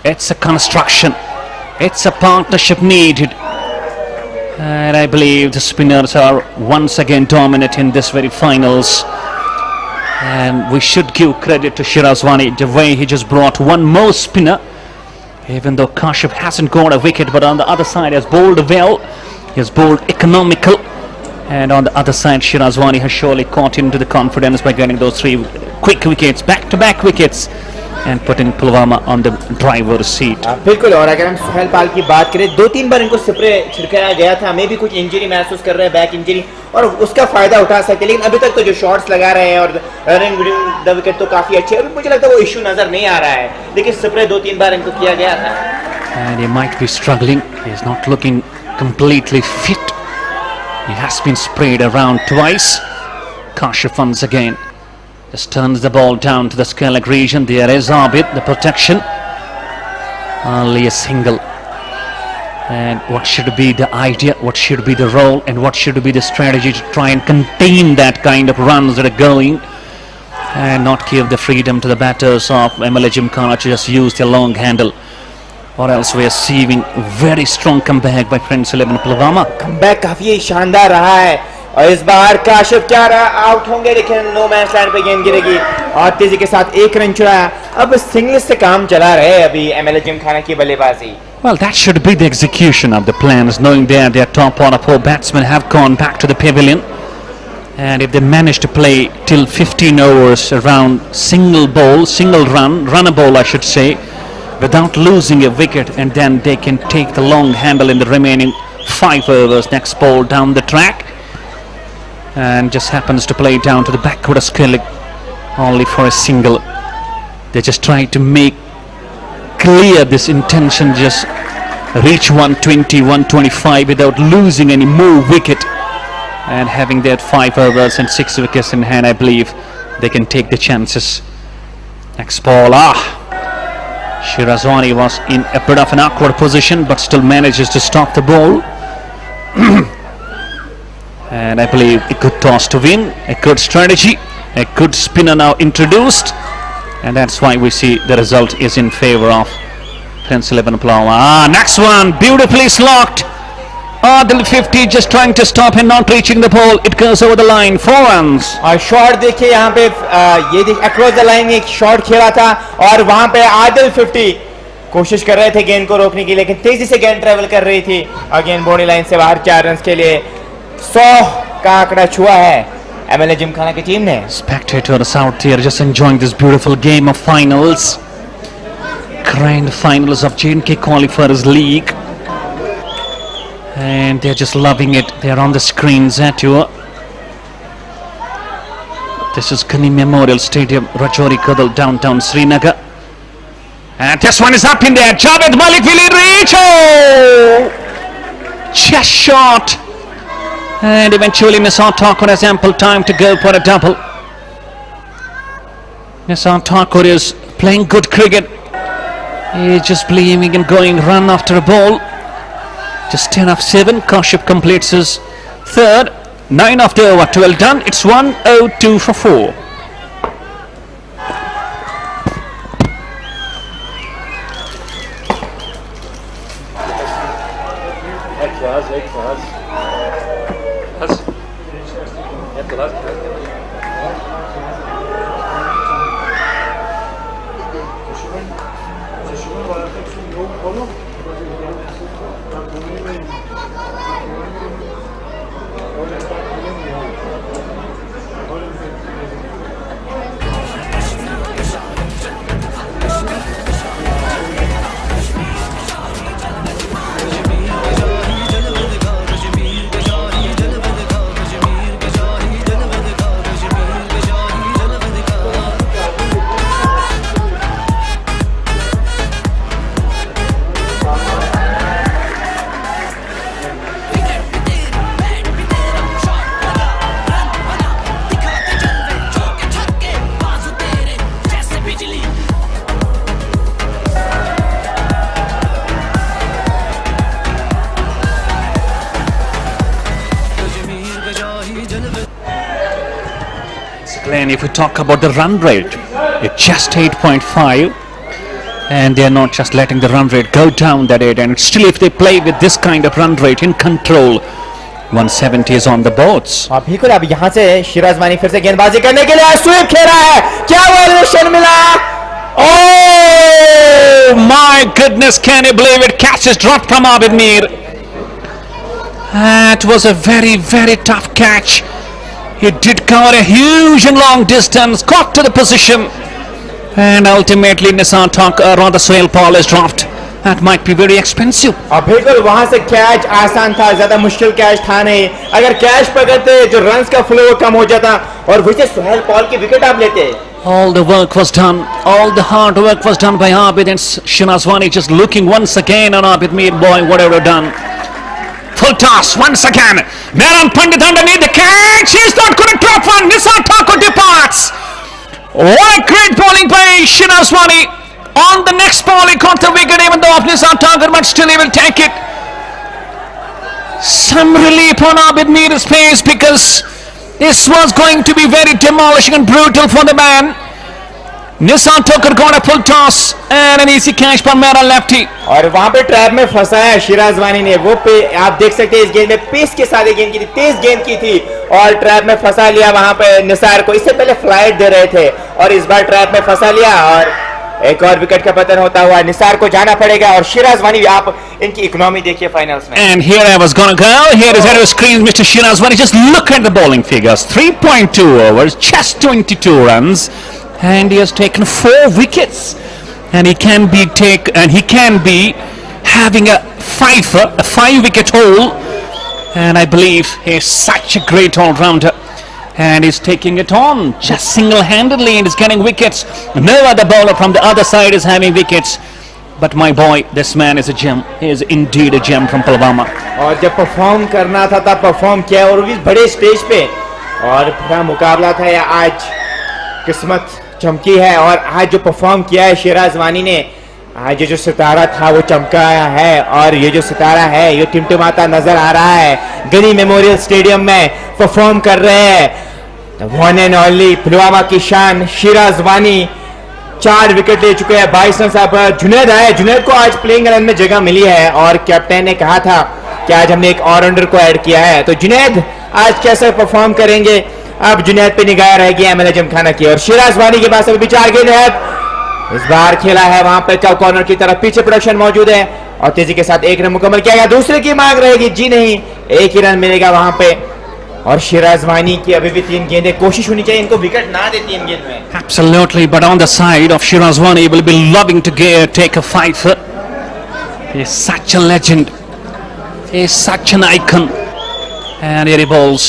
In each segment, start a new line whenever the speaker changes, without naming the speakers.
It's a construction. It's a partnership needed. And I believe the spinners are once again dominant in this very finals. And we should give credit to Shirazwani, the way he just brought one more spinner. Even though Kashyap hasn't got a wicket, but on the other side has bowled well. He has bowled economical. And on the other side, Shirazwani has surely caught into the confidence by getting those 3 quick wickets, back-to-back wickets, and putting Pulwama on the driver's seat.
बिल्कुल. और अगर हम सुहेल पाल की बात करें, 2-3 बार इनको spray छिड़काया गया था, मे भी कुछ इंजरी महसूस कर रहे हैं, बैक इंजरी, और उसका फायदा उठा सकते हैं. लेकिन अभी तक तो जो शॉट्स लगा रहे हैं और रनिंग विदिन द विकेट तो काफी अच्छे है. मुझे लगता है वो इशू नजर नहीं आ रहा है, लेकिन स्प्रे 2-3 बार इनको किया गया था.
And he might be struggling. He is not looking completely fit. He has been sprayed around twice. Kashyap once again just turns the ball down to the scallop region. There is Abid, the protection. Only a single. And what should be the idea? What should be the role? And what should be the strategy to try and contain that kind of runs that are going and not give the freedom to the batters of MLA Gymkhana to just use their long handle? Or else we are seeing very strong comeback by Prince 11 Pulwama.
Comeback काफी शानदार रहा है और इस बार काशिफ क्या रहा, out होंगे, लेकिन नो मैच लाइन पे गेंद गिरेगी और तेजी के साथ 1 रन चुराया. अब सिंगल से काम चला रहे अभी MLA जिमखाना की बल्लेबाजी.
Well, that should be the execution of the plans, knowing that their top order 4 batsmen have gone back to the pavilion. And if they manage to play till 15 overs around single runner ball I should say, without losing a wicket, and then they can take the long handle in the remaining 5 overs. Next ball down the track, and just happens to play down to the backward skillet only for a single. They just try to make clear this intention, just reach 120, 125 without losing any more wicket, and having that 5 overs and 6 wickets in hand, I believe they can take the chances. Next ball, Shirazwani was in a bit of an awkward position, but still manages to stop the ball. And I believe a good toss to win, a good strategy, a good spinner now introduced, and that's why we see the result is in favor of Prince 11 Pulwama. Next one, beautifully slogged. Adil 50 just trying to stop and not reaching the ball. It goes over the line, 4 runs.
और shot देखिए यहाँ पे, ये देख across the line एक shot खेला था और वहां पे आदिल 50 कोशिश कर रहे थे गेंद को रोकने की, लेकिन तेजी से गेंद ट्रेवल कर रही थी और गेंद बॉडी लाइन से बाहर. 4 रन के लिए 100 का आंकड़ा छुआ है MLA जिमखाना की टीम ने.
Spectators out there just enjoying this beautiful game of finals, grand finals of J&K Qualifiers League, and they're just loving it. They're on the screens at you. This is Ghani Memorial Stadium, Rajouri Kadal, downtown Srinagar. And this one is up in there. Javed Malik, will he reach? Oh! Just shot. And eventually Nisar Thakur has ample time to go for a double. Nisar Thakur is playing good cricket. He's just believing in going run after a ball. Just 10 of 7. Kashyap completes his 3rd. 9 after over. 12 done. It's 102 for 4. And if we talk about the run rate, it's just 8.5. And they are not just letting the run rate go down that eight. And still, if they play with this kind of run rate in control, 170 is on the boards.
और बिल्कुल अब यहाँ से शिराज वानी फिर से गेंदबाजी करने के लिए स्वीप खेला है, क्या वायलेशन मिला?
Oh my goodness, can you believe it? Catch is dropped from Abid Mir. That was a very, very tough catch. He did cover a huge and long distance, got to the position, and ultimately Nissan Talk, rather Sohail Paul is dropped. That might be very expensive.
और बिल्कुल वहां से catch आसान था, ज्यादा मुश्किल catch था नहीं. अगर कैच पकड़ते जो रन्स का फ्लो कम हो जाता और वैसे सोहेल पॉल की विकेट आप लेते.
All the work was done, all the hard work was done by Abid, and Shinazwani just looking once again on Abid Mir, boy, whatever done. Full toss once again. Naran Pandit underneath the catch. He's not going to drop one. Nissan Thakur departs. What a great bowling by Shinazwani. On the next ball, he caught the wicket even though of Nissan Thakur, but still he will take it. Some relief on Abid Mir's face because this was going to be very demolishing and brutal for the man. Nissan Thakur got a full toss and an easy catch for Mera lefty.
और वहां पे trap में फंसाया शिराज वानी ने. वो पे आप देख सकते हैं इस गेंद में पेस के साथ गेंद की थी, तेज गेंद की थी और ट्रैप में फंसा लिया वहां पे निसार को. इससे पहले फ्लाइट दे रहे थे और इस बार ट्रैप में फंसा लिया और एक और विकेट का पतन होता हुआ निसार को जाना पड़ेगा. और शिराज वानी, आप इनकी इकोनॉमी देखिए फाइनल्स में.
And here I was gonna go. Here is head of screen, Mr. Shiraz Wani. Just look at the bowling figures. 3.2 overs, just 22 runs, and he has taken 4 wickets. And he can be having a 5-wicket haul. And I believe he is such a great all-rounder. And he's taking it on just single-handedly and is getting wickets. No other bowler from the other side is having wickets. But my boy, this man is a gem. He is indeed a gem from Pulwama.
और जब perform करना था तब perform किया और भी बड़े stage पे. और बड़ा मुकाबला था या आज किस्मत चमकी है और आज जो परफॉर्म किया है शिराज वानी ने, आज ये जो सितारा था वो चमकाया है और ये जो सितारा है ये टिमटिमाता नजर आ रहा है. गनी मेमोरियल स्टेडियम में परफॉर्म कर रहे हैं वन एंड ओनली पुलवामा की शान शिराज वानी. 4 विकेट ले चुके हैं. 22 रन साहब जुनैद आए. जुनैद को आज प्लेइंग 11 में जगह मिली है और कैप्टन ने कहा था कि आज हमने एक ऑलराउंडर को ऐड किया है. तो जुनैद आज कैसे परफॉर्म करेंगे, अब जुनैद पे निगाह रहेगी एमएलए जमखाना की. और शिराज वानी के पास अभी 4 गेंद है. इस बार खेला है वहां पे कॉर्नर की तरफ, पीछे प्रोडक्शन मौजूद है और तेजी के साथ 1 रन मुकम्मल किया गया. दूसरे की मांग रहेगी, जी नहीं, 1 ही रन मिलेगा वहां पे. और शिराज वानी की अभी भी 3 गेंदें, कोशिश होनी चाहिए इनको विकेट ना दे 3 गेंद में.
Absolutely, but on the side of Shiraz Wani, he will be loving to take a 5. He is such a legend. He is such an icon. And here he bowls.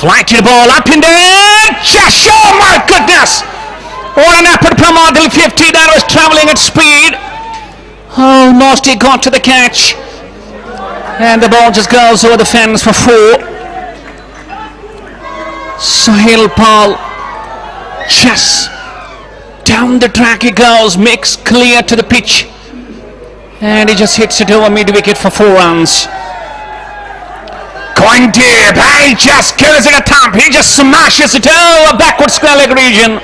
Flighted ball up in there. Just, oh my goodness! What an effort from Adil 50 that was travelling at speed. Almost he got to the catch. And the ball just goes over the fence for 4. Sohail Paul just down the track he goes, makes clear to the pitch. And he just hits it over mid-wicket for 4 runs. Going deep, he just gives it a thump. He just smashes it over backward square leg region.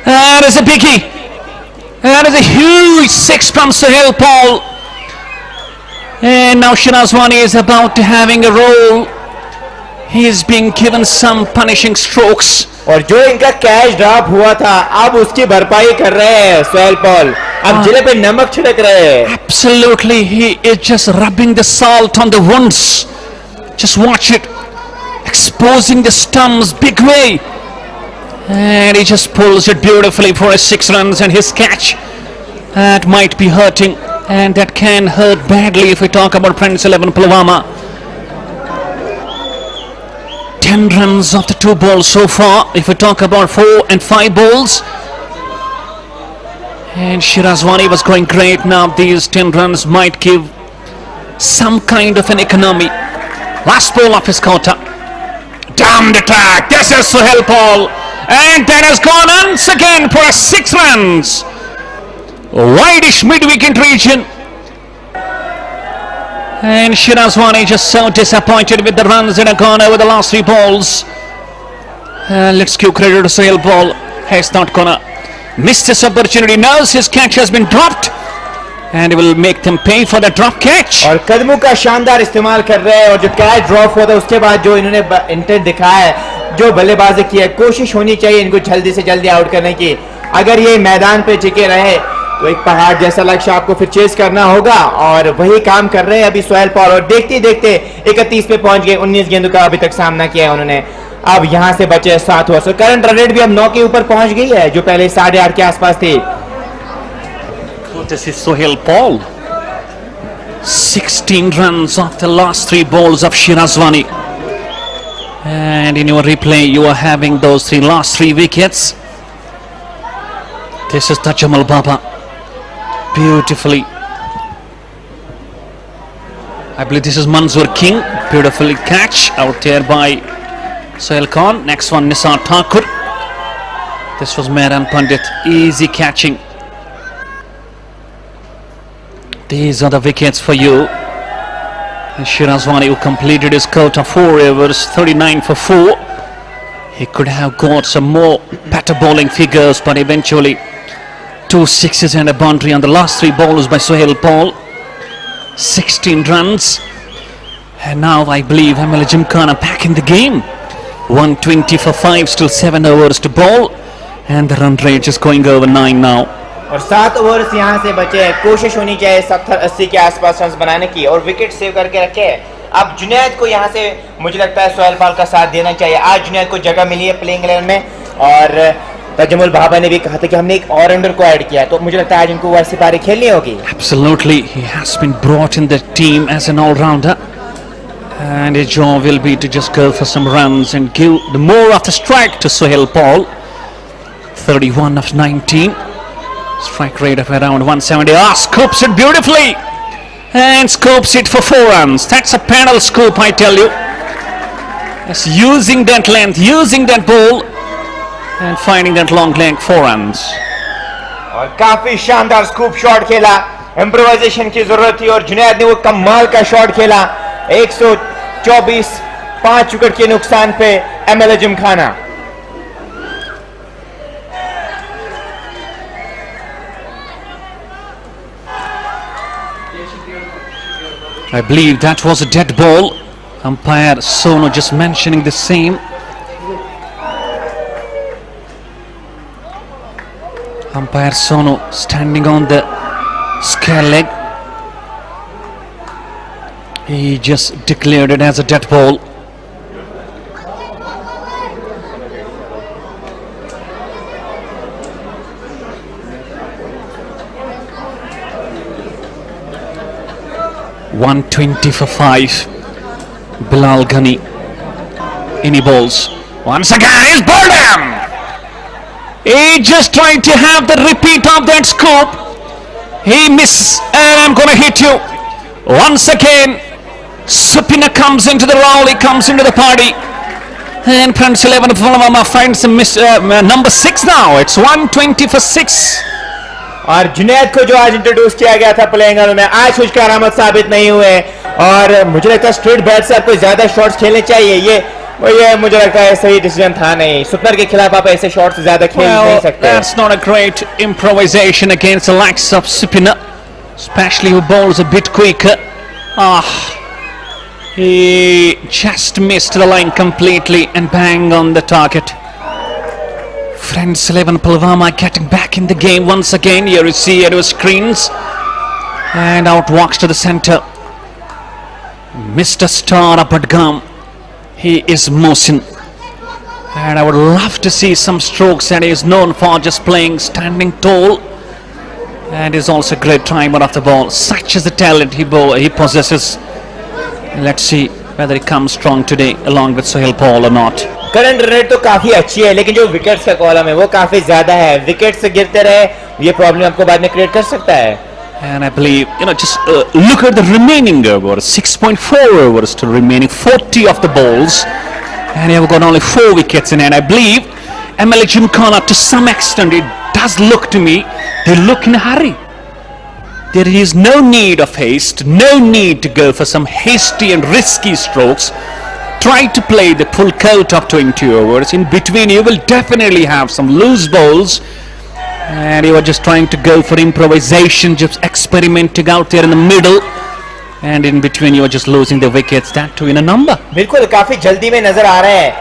That is a biggie. That is a huge 6 from Sohail Paul. And now Shiraz Wani is about to having a roll. He is being given some punishing strokes.
और जो इनका catch drop हुआ था अब उसकी भरपाई कर रहे हैं सोहेल पॉल. अब जिले पे नमक छिड़क रहे हैं.
Absolutely, he is just rubbing the salt on the wounds. Just watch it, exposing the stumps big way. And he just pulls it beautifully for his 6 runs and his catch. That might be hurting and that can hurt badly if we talk about Prince 11 Pulwama. 10 runs of the 2 balls so far if we talk about 4 and 5 balls. And Shiraz Wani was going great. Now these 10 runs might give some kind of an economy. Last ball of his quarter. Down the track. This is Sohail Paul. And that has gone once again for 6 runs. Wideish mid-wicket region. And Shiraz Wani just so disappointed with the runs that have gone over the last 3 balls. Let's give credit to Sohail Paul. He's not gonna missed this opportunity, knows his catch has been dropped, and he will make them pay for the drop catch.
और कदमों का शानदार इस्तेमाल कर रहे हैं और जो कैच ड्रॉप हुआ था उसके बाद जो इन्होंने इंटेंट दिखाया है, जो बल्लेबाजी की है, कोशिश होनी चाहिए इनको जल्दी से जल्दी आउट करने की। अगर ये मैदान पे टिके रहे तो एक पहाड़ जैसा लक्ष्य आपको फिर चेस करना होगा, और वही काम कर रहे हैं अभी सोहेल पॉल। और देखते देखते 31 पे पहुंच गए, 19 गेंदों का अभी तक सामना किया है उन्होंने। अब यहां से बचे 7 ओवर। करंट रन रेट भी अब 9 के ऊपर पहुंच गई है, जो पहले 8.5 के आसपास थी।
This is Sohail Paul. 16 runs off the last 3 balls of Shirazwani. And in your replay, you are having those last 3 wickets. This is Tajamal Baba. Beautifully. I believe this is Manzoor King. Beautifully catch out there by Sohail Khan. Next one, Nisar Thakur. This was Mehran Pandit. Easy catching. These are the wickets for you. And Shirazwani, who completed his quota 4 overs, 39 for 4. He could have got some more better bowling figures, but eventually 2 sixes and a boundary on the last 3 balls by Sohail Paul. 16 runs. And now I believe ML Gymkhana back in the game. 120 for 5, still 7 overs to bowl. And the run rate is going over 9 now.
और 7 overs यहाँ से बचे हैं। कोशिश होनी चाहिए 70-80 के आसपास रन बनाने की और विकेट सेव करके रखे। अब जुनैद को यहाँ से मुझे लगता है सोहेल पॉल का साथ देना चाहिए। आज जुनैद को जगह मिली है प्लेइंग 11 में, और तजमुल बाबा ने भी कहा था कि हमने एक ऑलराउंडर को ऐड किया है, तो मुझे लगता है आज इनको वैसी पारी खेलनी होगी।
Absolutely, he has been brought in the team as an all-rounder, and his job will be to just go for some runs and give the more of the strike to Sohail Paul. 31 of 19, strike rate of around 170. Scoops it beautifully, and scoops it for 4 runs. That's a panel scoop, I tell you. Yes, using that length, using that ball, and finding that long leg, 4 runs.
और काफी शानदार scoop shot खेला, improvisation की जरूरत थी और जुनैद ने वो कमाल का शॉट खेला। 124, 5 विकेट के नुकसान पे ML Gymkhana.
I believe that was a dead ball. Umpire Sono just mentioning the same. Umpire Sono standing on the scale leg. He just declared it as a dead ball. .120 for 5. Bilal Ghani. Any balls. Once again, he's bowled him. He just tried to have the repeat of that scoop. He missed, and I'm going to hit you. Once again, Supina comes into the role. He comes into the party. And Prince 11 of Fulham finds number 6 now. It's 120 for 6.
और जुनैद को जो आज introduce किया गया था playing में, आज कुछ करामत साबित नहीं हुए, और मुझे लगता है स्ट्रेट बैट से आपको ज्यादा शॉट्स खेलने चाहिए। ये मुझे लगता है सही डिसीजन था नहीं। सुपनर के खिलाफ आप ऐसे शॉट्स ज्यादा खेल नहीं सकते।
That's not a great improvisation against the likes of Supina, especially who bowls a bit quicker. He just missed the line completely and bang on the target. Friends 11 Pulwama getting back in the game once again. Here you see at your screens, and out walks to the center Mr. Star of Budgam. He is Mohsin, and I would love to see some strokes that he is known for, just playing standing tall, and is also a great timer of the ball. Such is the talent he possesses. Let's see whether he comes strong today along with Sohail Paul or not.
Current rate तो काफी अच्छी है, लेकिन जो wickets का column है वो काफी ज्यादा है। विकेट्स गिरते रहे, ये प्रॉब्लम आपको बाद में क्रिएट कर सकता है।
And I believe, just look at the remaining overs. 6.4 overs to remaining, 40 of the balls, and you have got only 4 wickets in hand. I believe ML Gymkhana, to some extent, it does look to me, they look in a hurry. There is no need of haste, no need to go for some hasty and risky strokes. Try to play the full count of 20 overs. In between, you will definitely have some loose balls, And he was just trying to go for improvisation, just experimenting out there in the middle. And in between, you were just losing the wickets. That too in a number.
बिल्कुल काफी जल्दी में नजर आ रहे हैं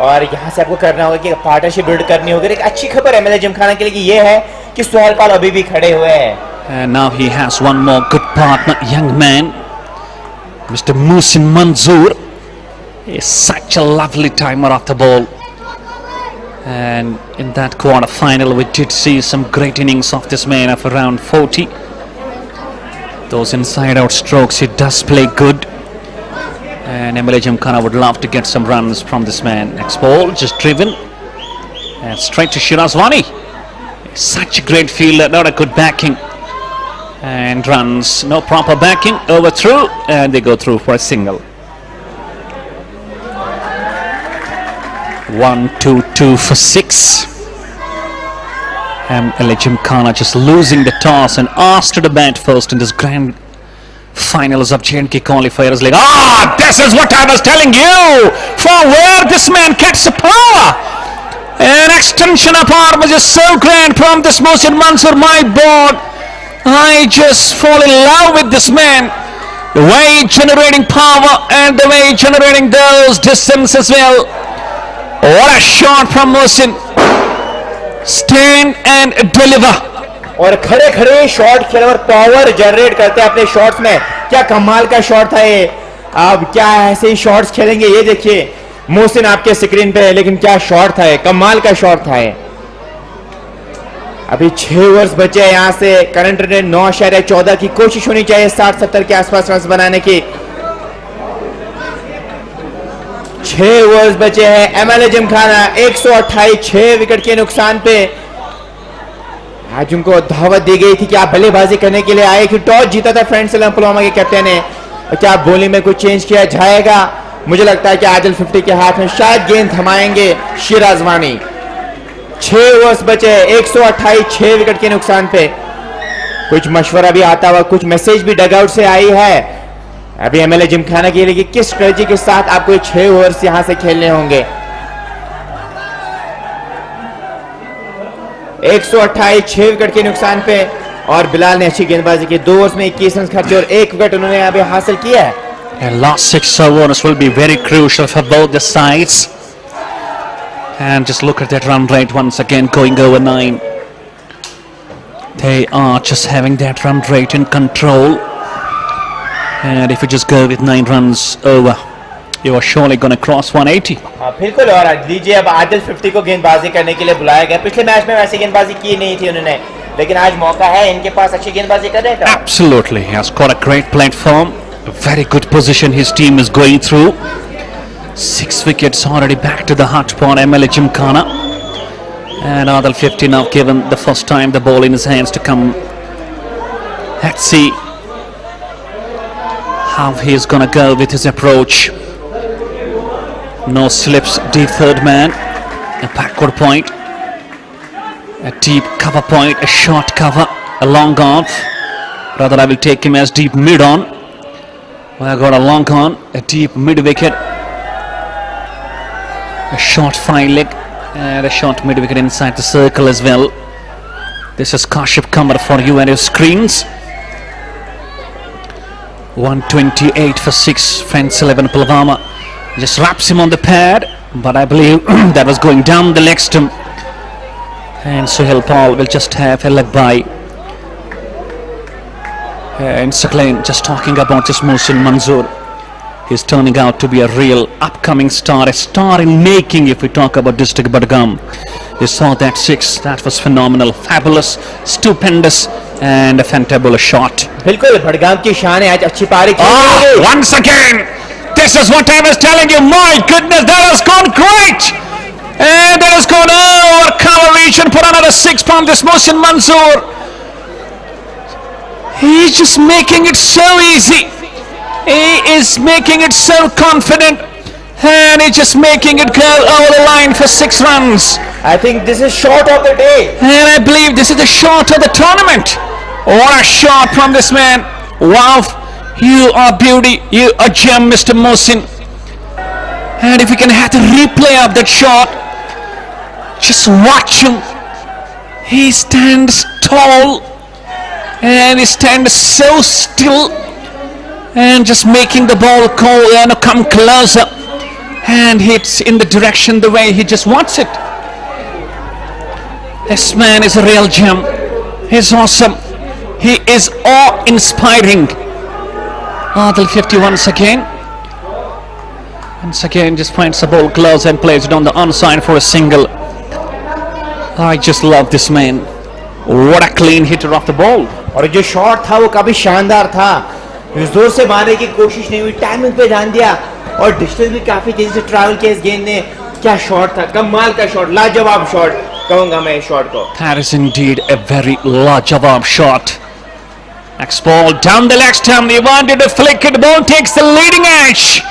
और यहाँ से आपको करना होगा कि पार्टनरशिप बिल्ड करनी होगी। एक अच्छी खबर एमएलए जिमखाना के लिए कि ये है कि सोहेल पाल अभी भी खड़े हुए हैं।
And now he has one more good partner, young man, Mr. Muhsin Manzoor. He's such a lovely timer of the ball. And in that quarter final, we did see some great innings of this man of around 40. Those inside out strokes, he does play good. And MLA Gymkhana would love to get some runs from this man. Next ball, just driven. And straight to Shirazwani. Such a great fielder, not a good backing. And runs, no proper backing, over through, and they go through for a single. 1-2-2 for 6. MLA Gymkhana just losing the toss and asked to the bat first in this grand finals of J&K qualifiers. Like, this is what I was telling you, for where this man gets the power. An extension of arm was just so grand from this Muhsin Manzoor, my board. I just fall in love with this man. The way generating power and the way generating those distance as well. What a shot from Muhsin. Stand and deliver.
और खड़े खड़े shot खेल और power generate करते हैं अपने shots में। क्या कमाल का शॉट था ये। अब क्या ऐसे ही शॉट्स खेलेंगे, ये देखिए मोहसिन आपके स्क्रीन पे है, लेकिन क्या शॉट था ये, कमाल का शॉट था ये। अभी 6 ओवर्स बचे हैं, यहाँ से करंट रन 9.14 की कोशिश होनी चाहिए 60-70 के आसपास रन बनाने की। 6 ओवर्स बचे हैं। एमएलए जिमखाना 128 6 विकेट के नुकसान पे। आज उनको दावत दी गई थी कि आप बल्लेबाजी करने के लिए आए, कि टॉस जीता था फ्रेंड सलाम पुलवामा के कैप्टन ने। क्या बॉलिंग में कुछ चेंज किया जाएगा? मुझे लगता है कि आदिल 50 के हाथ में शायद गेंद थमाएंगे शिराजवानी। 6 ओवर्स बचे, 128 6 विकेट के नुकसान पे। कुछ मशवरा भी आता हुआ, कुछ मैसेज भी डगआउट से आई है अभी एमएलए जिमखाना के लिए कि किस स्ट्रेटजी के साथ आपको 6 ओवर्स यहां से खेलने होंगे। 128 6 विकेट के नुकसान पे और बिलाल ने अच्छी गेंदबाजी की। 2 ओवर्स में 21 रन खर्चे और 1 विकेट उन्होंने अभी हासिल किया है।
And last 6 overs will be very crucial for both the sides. And just look at that run rate once again, going over 9. They are just having that run rate in control. And if you just go with 9 runs over, you are surely going to cross 180.
हाँ बिल्कुल। और लीजिए अब आदिल 50 को गेंदबाजी करने के लिए बुलाया गया। पिछले मैच में वैसी गेंदबाजी की नहीं थी उन्होंने, लेकिन आज मौका है इनके पास अच्छी गेंदबाजी करने का।
Absolutely, he has got a great platform, a very good position his team is going through. 6 wickets already back to the hot for MLA Gymkhana. And Adil 50 now given the first time the ball in his hands to come. Let's see how he's gonna go with his approach. No slips, deep third man, a backward point, a deep cover point, a short cover, a long off. Rather, I will take him as deep mid on. Well, I got a long on, a deep mid wicket, a short fine leg, and a short mid wicket inside the circle as well. This is Kashif Kamar for you and your screens. 128 for 6. Friends 11 Pulwama just wraps him on the pad, but I believe that was going down the leg stump. And Sohail Paul will just have a leg by. And Sakleen just talking about this Muhsin Manzoor. He's turning out to be a real upcoming star, a star in making if we talk about District Budgam. You saw that 6, that was phenomenal, fabulous, stupendous, and a fantabulous shot.
बिल्कुल बड़गाम की शान है, आज अच्छी पारी
once again, this is what I was telling you. My goodness, that has gone great, and that has gone over cover reach and put another 6 from this Muhsin Manzoor. He's just making it so easy. He is making it so confident, and he's just making it go over the line for 6 runs.
I think this is shot of the day,
and I believe this is the shot of the tournament. What a shot from this man. Wow, you are beauty, you are gem, Mr. Muhsin. And if you can have the replay of that shot, just watch him. He stands tall and he stands so still and just making the ball come closer and hits in the direction the way he just wants it. This man is a real gem. He's awesome. He is awe-inspiring. Adil 50 once again. Once again just finds the ball close and plays it on the onside for a single. I just love this man. What a clean hitter of the ball.
और जो shot था वो काफी शानदार था. इस जोर से मारने की कोशिश नहीं हुई, टाइमिंग पे ध्यान दिया और डिस्टेंस भी काफी तेजी से ट्रैवल किया इस गेंद ने. क्या शॉट था, कमाल का शॉट, लाजवाब शॉट कहूंगा मैं इस शॉट को.
That is indeed a very लाजवाब shot. Next ball down the leg stump. He wanted to flick it. Ball takes the leading edge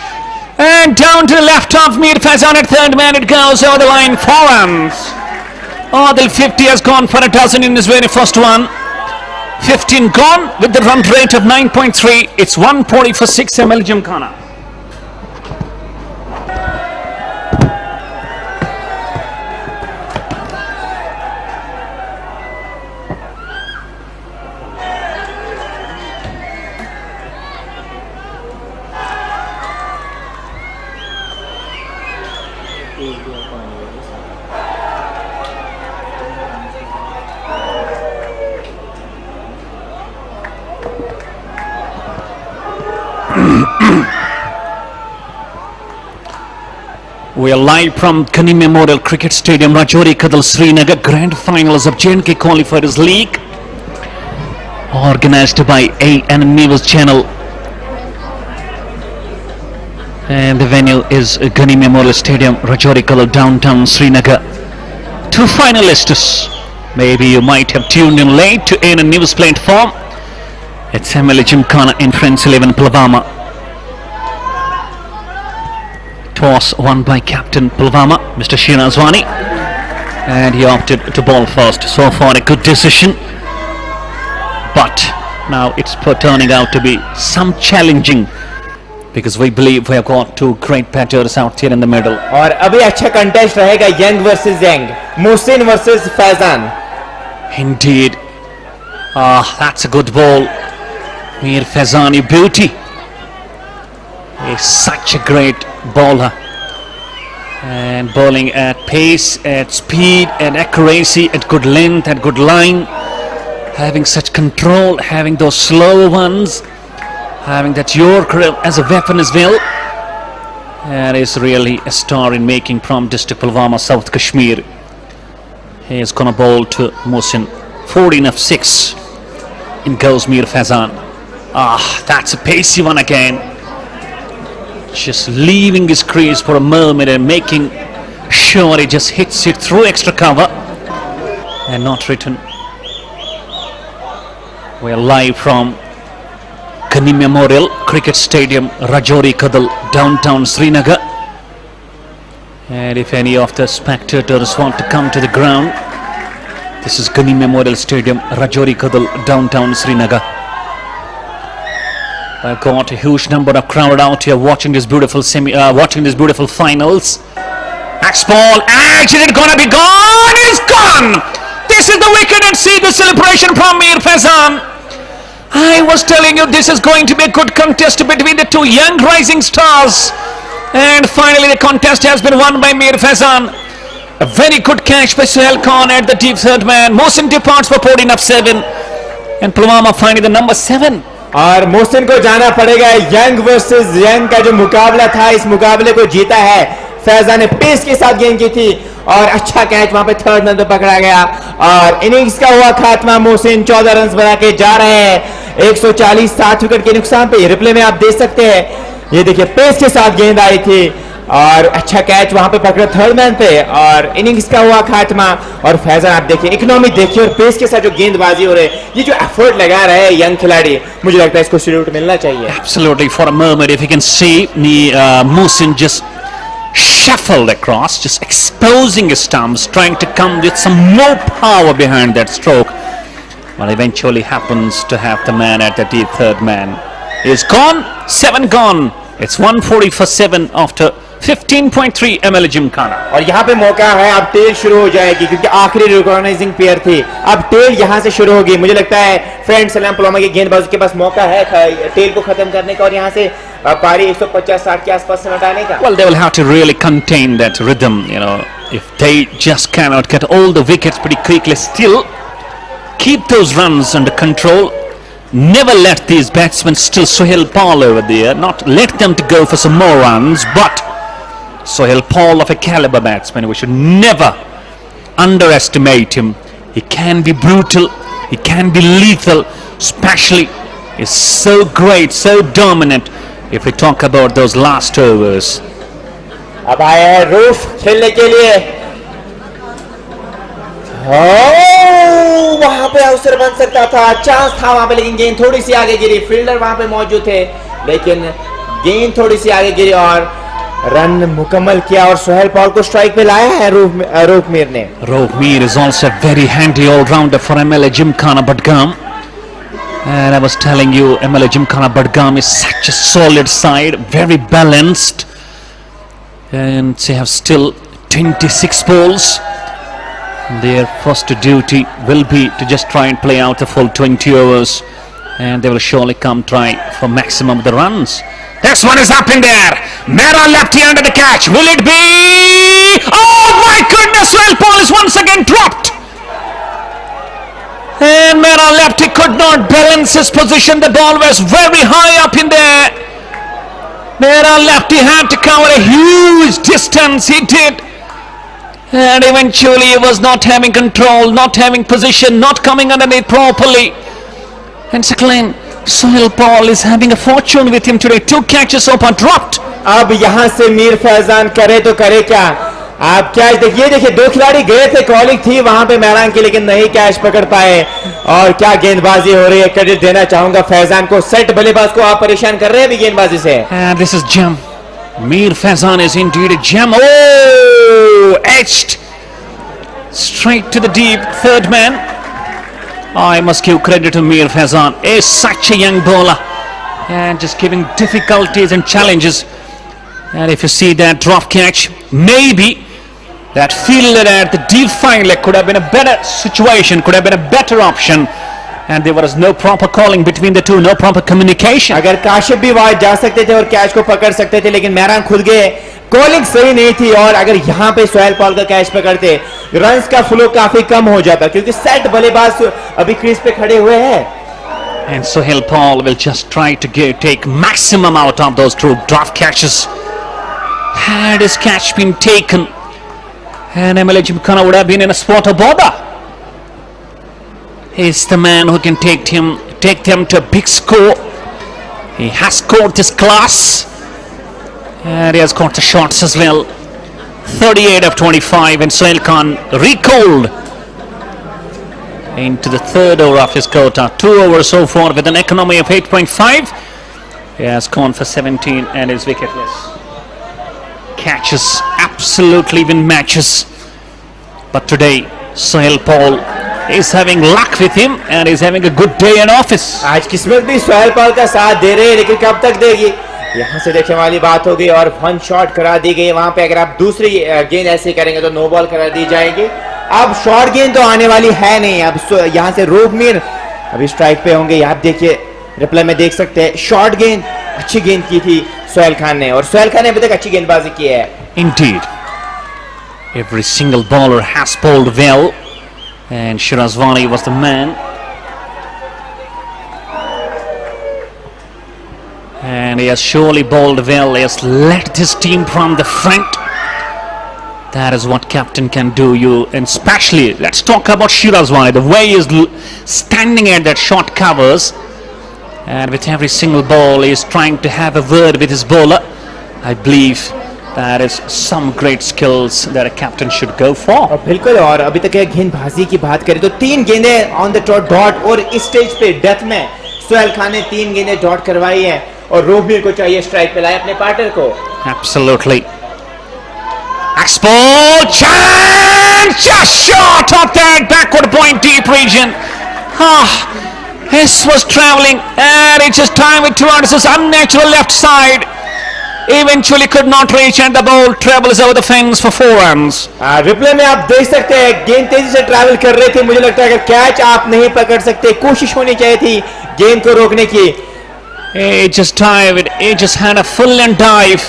and down to the left of Mir Faizan at third man. It goes over the line for runs. Adil 50 has gone for a dozen in his very first one. 15 gone with the run rate of 9.3. It's 140 for 6 ML Gymkhana. We are live from Ghani Memorial Cricket Stadium, Rajouri Kadal, Srinagar. Grand finals of J&K Qualifiers League, organized by AN News Channel. And the venue is Ghani Memorial Stadium, Rajouri Kadal, downtown Srinagar. Two finalists. Maybe you might have tuned in late to AN News platform. It's ML Gymkhana in Friends 11 Pulwama. Toss won by Captain Pulwama, Mr. Shirazwani, and he opted to bowl first. So far a good decision, but now it's turning out to be some challenging because we believe we have got two great batters out here in the middle.
और अभी अच्छा contest रहेगा, young versus young, Mohsin versus Faizan.
Indeed. That's a good ball. Mir Faizani beauty. He's such a great bowler and bowling at pace, at speed, at accuracy, at good length, at good line, having such control, having those slow ones, having that Yorker as a weapon as well. And is really a star in making from district Pulwama, South Kashmir. He is gonna bowl to Mohsin. 14 of 6 in goes Mir Faizan. That's a pacey one again. Just leaving his crease for a moment and making sure he just hits it through extra cover and not written. We're live from Ghani Memorial Cricket Stadium, Rajouri Kadal, downtown Srinagar. And if any of the spectators want to come to the ground, this is Ghani Memorial Stadium, Rajouri Kadal, downtown Srinagar. I've got a huge number of crowd out here watching this beautiful finals. Next ball, actually it's gonna be gone. It's gone. This is the wicket, and see the celebration from Mir Faizan. I was telling you this is going to be a good contest between the two young rising stars, and finally the contest has been won by Mir Faizan. A very good catch by Suhail Khan at the deep third man. Mohsin departs for 14 of 7, and Pulwama finding the number 7.
और मोहसिन को जाना पड़ेगा. Young versus young का जो मुकाबला था, इस मुकाबले को जीता है फैजान ने. पेस के साथ गेंद की थी और अच्छा कैच वहां पे थर्ड नंबर पकड़ा गया और इनिंग्स का हुआ खात्मा. मोहसिन 14 रन बना के जा रहे हैं. 140 7 विकेट के नुकसान पे. रिप्ले में आप देख सकते हैं, ये देखिए पेस के साथ गेंद आई थी और अच्छा कैच वहां पे पकड़ा थर्ड मैन पे और इनिंग्स का हुआ खात्मा. और फैजान आप देखिए, इकोनॉमी देखिए और पेस के साथ जो गेंदबाजी हो रही है, ये जो एफर्ट लगा रहे हैं यंग खिलाड़ी, मुझे लगता है इसको सैल्यूट मिलना चाहिए.
Absolutely. For a moment, if you can see Mohsin just shuffled across, just exposing his stumps, trying to come with some more power behind that stroke, but eventually happens to have the man at the deep third man. He's gone, 7 gone. It's 140 for 7 after 15.3 ML Gymkhana.
और यहाँ पे मौका है, अब tell शुरू हो जाएगी क्योंकि आखिरी रिकॉग्नाइजिंग पेयर थी, अब टेल यहाँ से शुरू होगी। मुझे लगता है फ्रेंड सलाम पलोमा के गेंदबाजों के पास मौका है टेल को खत्म करने का और यहाँ से पारी 150-60 के आसपास से हटाने का।
Well, they will have to really contain that rhythm, you know. If they just cannot get all the wickets pretty quickly, still keep those runs under control. Never let these batsmen still Sohail Paul over there, not let them to go for some more runs, but Sohail Paul of a caliber batsman, we should never underestimate him. He can be brutal, he can be lethal, especially is so great, so dominant if we talk about those last overs.
अब आया है roof खेलने के लिए, वहां पे अवसर बन सकता था, चांस था वहां पे, लेकिन गेंद थोड़ी सी आगे गिरी। फील्डर वहां पे मौजूद थे लेकिन गेंद थोड़ी सी आगे गिरी और रन मुकम्मल किया और सोहेल पॉल को स्ट्राइक पे लाया है रूफ मीर ने।
Rohit Mir is also a very handy all-rounder for MLA Gymkhana Budgam. And I was telling you, MLA Gymkhana Budgam is such a solid side, very balanced. And they have still 26 balls. Their first duty will be to just try and play out the full 20 overs. And they will surely come try for maximum of the runs. This one is up in there. Mera lefty under the catch. Will it be? Oh my goodness! Well, Paul is once again dropped. And Mera lefty could not balance his position. The ball was very high up in there. Mera lefty had to cover a huge distance. He did. And eventually he was not having control, not having position, not coming underneath properly. And Saklan, Sohail Paul is having a fortune with him today. 2 catches up and dropped.
अब यहाँ से मीर फैजान करे तो करे क्या? आप catch देखिए 2 खिलाड़ी गए थे, कॉलिंग थी वहां पे मैदान की, लेकिन नहीं कैच पकड़ पाए। और क्या गेंदबाजी हो रही है, क्रेडिट देना चाहूंगा फैजान को। सेट बल्लेबाज को आप परेशान कर रहे हैं अभी गेंदबाजी से।
And this is gem. Mir Faizan is indeed a gem. Oh, etched straight to the deep. Third man. I must give credit to Mir Faizan. Is such a young bowler and just giving difficulties and challenges. And if you see that drop catch, maybe that fielder at the deep fine leg could have been a better situation, could have been a better option. And there was no proper calling between the two, no proper communication.
अगर काशिफ भी वहां जा सकते थे और catch को पकड़ सकते थे, लेकिन मैरान खुद गए, कॉलिंग सही नहीं थी। और अगर यहाँ पे सोहेल पॉल का कैच पकड़ते, रन्स का फ्लो काफी कम हो जाता, क्योंकि सेट बल्लेबाज अभी क्रीज पे खड़े हुए हैं।
And Sohail Paul will just try to take maximum out of those 2 drop catches. Had his catch been taken, and MLA Gymkhana would have been in a spot of bother. He's the man who can take them to a big score. He has scored this class, and he has caught the shots as well. 38 of 25, and Sohail Khan recalled into the 3rd over of his quota. 2 overs so far with an economy of 8.5. He has gone for 17 and is wicketless. Catches absolutely win matches, but today Sohail Paul is having luck with him and is having a good day in office.
आज किस्मत भी Sohail Paul का साथ दे रहे हैं, लेकिन कब तक देगी, यहाँ से देखने वाली बात होगी। और 1 शॉट करा दी गई वहां पे। अगर आप दूसरी गेंद ऐसे करेंगे तो नो बॉल करा दी जाएगी। अब शॉर्ट गेंद तो आने वाली है नहीं। अब यहाँ से रूफ मीर अभी स्ट्राइक पे होंगे। आप देखिए रिप्ले में देख सकते हैं, शॉर्ट गेंद अच्छी गेंद की थी सोहेल खान ने, और सोहेल खान ने अभी तक अच्छी गेंदबाजी की है।
Indeed, every single bowler has bowled well, and Shirazwani was the man. And he has surely bowled well. He has led his team from the front. That is what captain can do. And especially, let's talk about Shirazwani. The way he is standing at that short covers, and with every single ball, he is trying to have a word with his bowler. I believe that is some great skills that a captain should go for.
और बिल्कुल, और अभी तक गेंदबाजी की बात करें तो 3 गेंदें ऑन द डॉट, और इस स्टेज पे डेथ में सोहेल खान ने 3 गेंदें डॉट करवाई है, और रोबीर को चाहिए स्ट्राइक पे लाए अपने पार्टनर को।
Absolutely. X-ball chance, just short of that backward point deep region. This was travelling, and it's just time it towards his unnatural left side. eventually could not reach, and the ball travels over the fence for 4 runs.
Replay में आप देख सकते हैं गेंद तेजी से travel कर रही थी. मुझे लगता है अगर कैच आप नहीं पकड़ सकते, कोशिश होनी चाहिए थी गेंद को रोकने की.
He just dived, he just had a full and dive,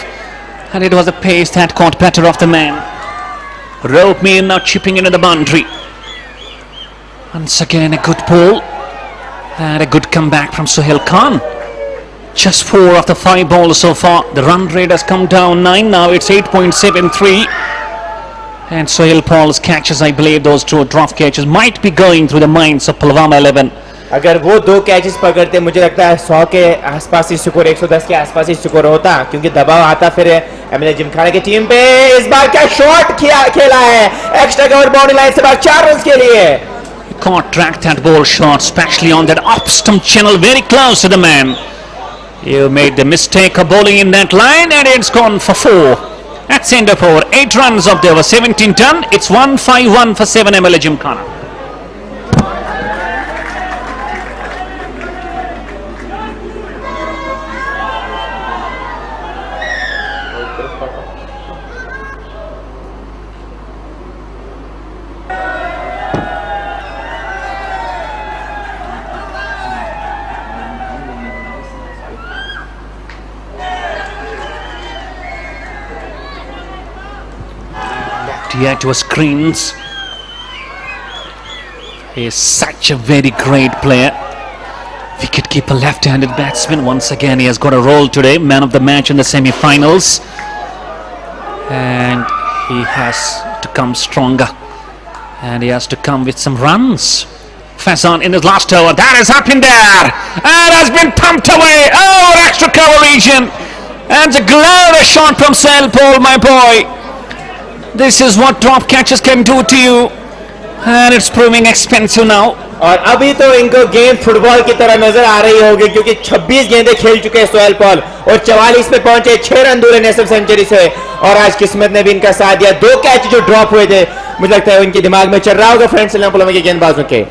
and it was the pace that caught better of the man. Rope me now chipping into the boundary. Once again a good ball and a good comeback from Sohail Khan. Just 4 of the 5 balls so far. The run rate has come down 9, now it's 8.73. And Sohail Paul's catches, I believe those 2 drop catches might be going through the minds of Pulwama 11.
अगर वो 2 catches पकड़ते, मुझे लगता है 100 के आसपास ही score, 110 के आसपास ही स्कोर होता, क्योंकि दबाव आता फिर एमएलए जिमखाना की टीम पे. इस बार क्या शॉट खेला है, एक्स्ट्रा कवर बाउंड्री लाइन से बाहर 4 रन के लिए.
Can't track that ball short, especially on that off stump channel very close to the man. You made the mistake of bowling in that line and it's gone for 4. That's end of over. 8 runs of the over, 17 done. It's 1-5-1 for 7 MLA Gymkhana. Here to screens. He is such a very great player. Wicketkeeper, left-handed batsman. Once again, he has got a role today. Man of the match in the semi-finals. And he has to come stronger. And he has to come with some runs. Faizan in his last over. That is up in there. And has been pumped away. Oh, extra cover region. And a glorious shot from Sohail Paul, my boy. This is what drop catches can do to you, and it's proving expensive now.
और अभी तो इनको गेंद football की तरह नजर आ रही होगी, क्योंकि 26 गेंदें खेल चुके हैं सोहेल पॉल और 44 पे पहुंचे, 6 रन दूर है नेशनल सेंचुरी से. और आज किस्मत ने भी इनका साथ दिया. 2 कैच जो ड्रॉप हुए थे, मुझे लगता है उनके दिमाग में चल रहा होगा फ्रेंड्स पुलवामा के गेंदबाजों के.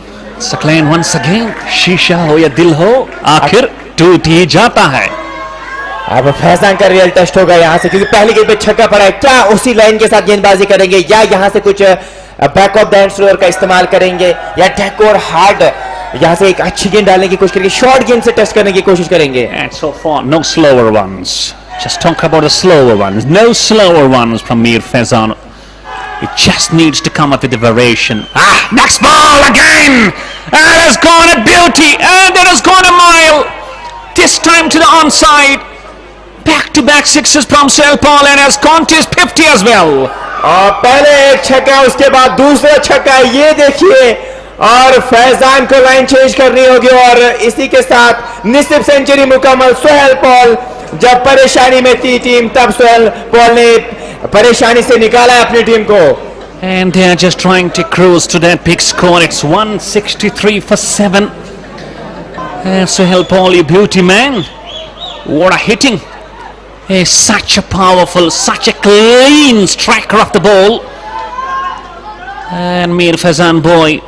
सकलैन once again, शीशा हो या दिल हो, आखिर टूट ही जाता है.
अब फैजान का रियल टेस्ट होगा यहाँ से, क्योंकि पहली गेंद पे छक्का पड़ा है. क्या उसी लाइन के साथ गेंदबाजी करेंगे, या यहाँ से कुछ back of the hand slower का इस्तेमाल करेंगे, या डेक और हार्ड यहाँ से एक अच्छी गेंद डालने की कोशिश करेंगे, शॉर्ट गेंद से टेस्ट करने की कोशिश करेंगे.
And so far, no slower ones. Just talk about the slower ones. No slower ones from Mir Faizan. It just needs to come up with the variation. Next ball again! And it has gone a beauty, and it has gone a mile. This time to the onside. Back-to-back sixes from Sohail Paul and has gone to his 50 as well.
और पहले एक छक्का, उसके बाद दूसरा छक्का, ये देखिए. और फैजान को लाइन चेंज करनी होगी, और इसी के साथ निस्फ सेंचुरी मुकम्मल. सोहेल पॉल जब परेशानी में थी टीम, तब सोहेल पॉल ने परेशानी से निकाला है अपनी टीम को.
And they are just trying to cruise to that big score. It's 163 for 7. And Sohail Paul, you beauty man. What a hitting. He's such a powerful, such a clean striker of the ball. And Mir Faizan boy,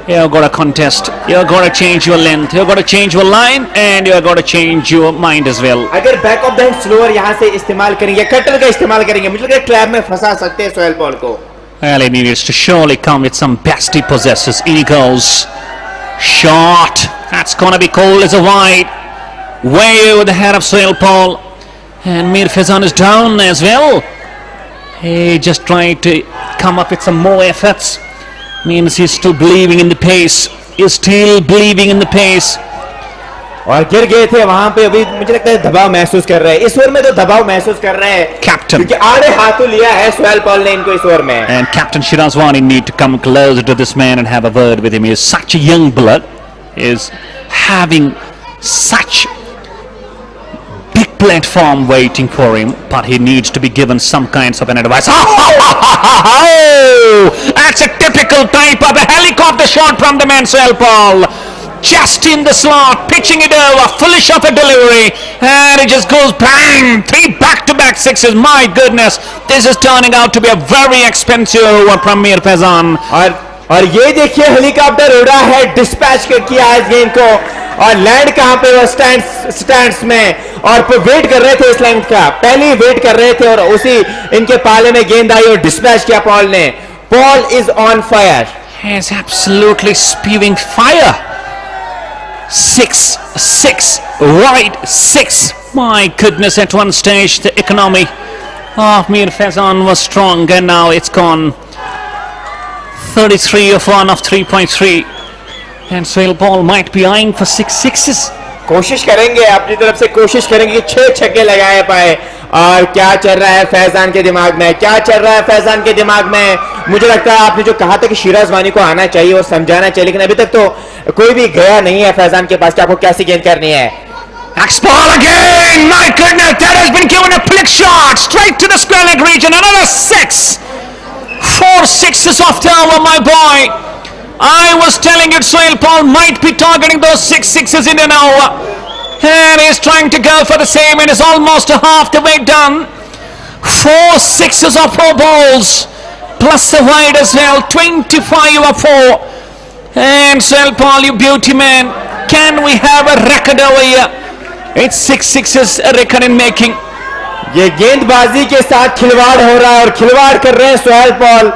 you've got to contest. You've got to change your length. You've got to change your line, and you've got to change your mind as well.
अगर back of the hand slower यहाँ से इस्तेमाल करेंगे, cutter का इस्तेमाल करेंगे, मुझे लगता है ट्रैप में फंसा सकते हैं सोहेल पॉल को.
Well, he needs to surely come with some best he possesses. In he goes. Shot. That's going to be called as a wide. Way over the head of Sohail Paul. And Mir Faizan is down as well. He just tried to come up with some more efforts. Means he's still believing in the pace. He's still believing in the pace.
और गिर गए थे वहां पे. अभी मुझे लगता है दबाव महसूस कर रहे हैं इस ओवर में, तो दबाव महसूस कर रहे हैं
Captain.
क्योंकि आड़े हाथों लिया है सोहेल पॉल ने इनको इस ओवर में.
And Captain Shirazwani need to come closer to this man and have a word with him. He is such a young blood. He is having such big platform waiting for him, but he needs to be given some kinds of an advice. Oh, that's a typical type of a helicopter shot from the man Sohail Paul. Just in the slot, pitching it over, foolish of a delivery, and it just goes bang. 3 back-to-back sixes. My goodness, this is turning out to be a very expensive over from Mir Faizan.
और ये देखिए helicopter उड़ा है, dispatch किया इस गेंद को, और लैंड कहां पे, वो स्टैंड्स में, और वेट कर रहे थे इस लेंथ का, पहले ही वेट कर रहे थे और उसी इनके पाले में गेंद आई और डिस्पैच किया पॉल ने. Paul is on fire.
He is absolutely spewing fire. 6, right 6. My goodness, at one stage the economy of Mir Faizan was strong and now it's gone. 33 of 1 of 3.3. And Sohail Paul might be eyeing for 6 sixes.
कोशिश करेंगे, अपनी तरफ से कोशिश करेंगे कि 6 छक्के लगाए पाए. और क्या चल रहा है फैजान के दिमाग में, क्या चल रहा है फैजान के दिमाग में. मुझे लगता है आपने जो कहा था कि शिराज वानी को आना चाहिए और समझाना चाहिए, लेकिन अभी तक तो कोई भी गया नहीं है फैजान के पास कि आपको कैसी गेंद करनी है.
X-ball again! My goodness, that has been given a flick shot straight to the square leg region. Another 6. 4 sixes off the hour, my boy. I was telling you, Sohail Paul might be targeting those 6 sixes in an hour. And he's trying to go for the same and is almost half the way done. 4 sixes of 4 balls. Plus a wide as well. 25 of 4. And Sohail Paul, you beauty man. Can we have a record over here? It's 6 sixes, a record in making.
ये गेंदबाजी के साथ खिलवाड़ हो रहा है और खिलवाड़ कर रहे हैं सोहेल पॉल.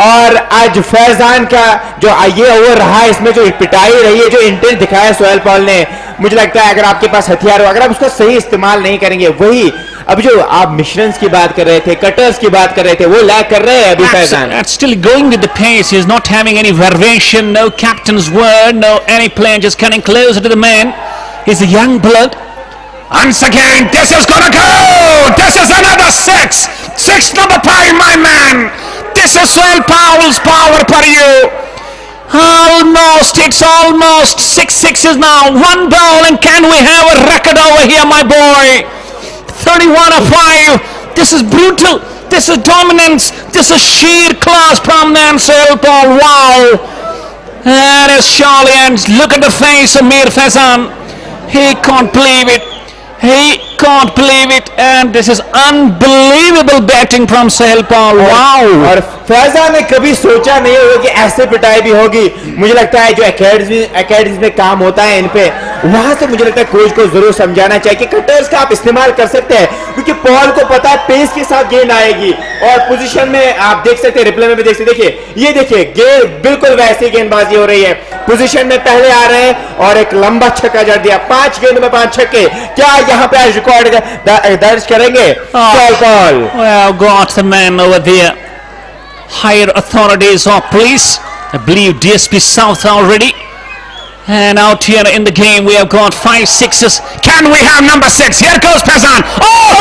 और आज फैजान का जो ये ओवर रहा है, इसमें जो पिटाई रही है, जो इंटेंस दिखाया सोहेल पॉल ने, मुझे लगता है अगर आपके पास हथियार हो, अगर आप उसका सही इस्तेमाल नहीं करेंगे, वही अब जो आप मिशरन्स की बात कर रहे थे, कटर्स की बात कर रहे थे, वो लैग कर रहे हैं अभी Faizan.
Still going with the pace. He is not having any variation, no captain's word, no any player just coming closer to the man. He's a young blood. Once again, this is gonna go. This is another 6. 6 number 5, my man. This is Sohail Paul's power for you. Almost, it's almost 6 sixes now. One ball, and can we have a record over here, my boy? 31 of 5. This is brutal. This is dominance. This is sheer class from Sohail Paul. Wow. That is surely, and look at the face of Mir Faizan. He can't believe it. He can't believe it, and this is unbelievable batting from Sohail Paul. Wow!
और फैजान ने कभी सोचा नहीं होगा कि ऐसे पिटाई भी होगी. मुझे लगता है जो एकेडमी में काम होता है इन पे, वहां से मुझे लगता है कोच को जरूर समझाना चाहिए कि कटर्स का आप इस्तेमाल कर सकते हैं, क्योंकि पॉल को पता है पेस के साथ गेंद आएगी. और पोजीशन में आप देख सकते हैं, रिप्ले में भी देख सकते हैं, देखिए ये देखिए गेंद बिल्कुल वैसी गेंदबाजी हो रही है. पोजीशन में पहले आ रहे हैं और एक लंबा छक्का जड़ दिया. 5 गेंद में 5 छक्के. क्या यहाँ पे आज रिकॉर्ड दर्ज करेंगे Sohail Paul?
Well, got the man over there. Higher authorities of police, I believe DSP South already. And out here in the game, we have got 5 sixes. Can we have number 6? Here goes Faizan. Oh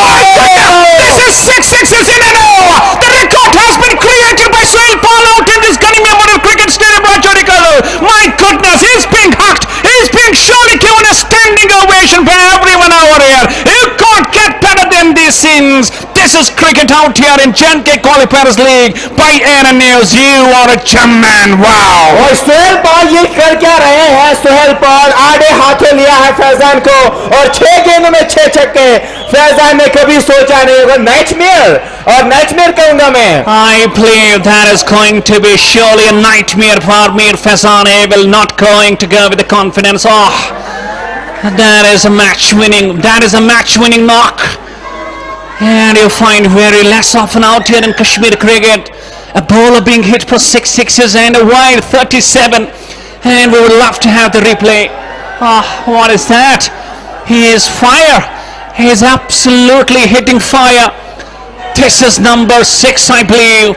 my goodness! This is 6 sixes in an hour. The record has been created by Sohail Paul out in this Gunning Memorial Cricket Stadium, Rajorikalu. My goodness, he's being hugged. He's being surely given a standing ovation for everyone over here. You can't get better than these scenes. This is cricket out here in J&K Qualifiers League by ANN News. You are a gem man. Wow.
और Sohail Paul ये कर क्या रहे हैं? Sohail Paul आड़े हाथों लिया है फैजान को और 6 गेंदों में 6 छक्के. फैजान ने कभी सोचा नहीं होगा. नाइटमेयर, और नाइटमेयर कहूंगा मैं.
I believe that is going to be surely a nightmare for Mir Faizan. He will not going to go with the confidence. Oh, that is a match winning. That is a match winning knock. And you find very less often out here in Kashmir cricket. A bowler being hit for 6 sixes and a wide 37. And we would love to have the replay. Oh, what is that? He is fire. He is absolutely hitting fire. This is number 6, I believe.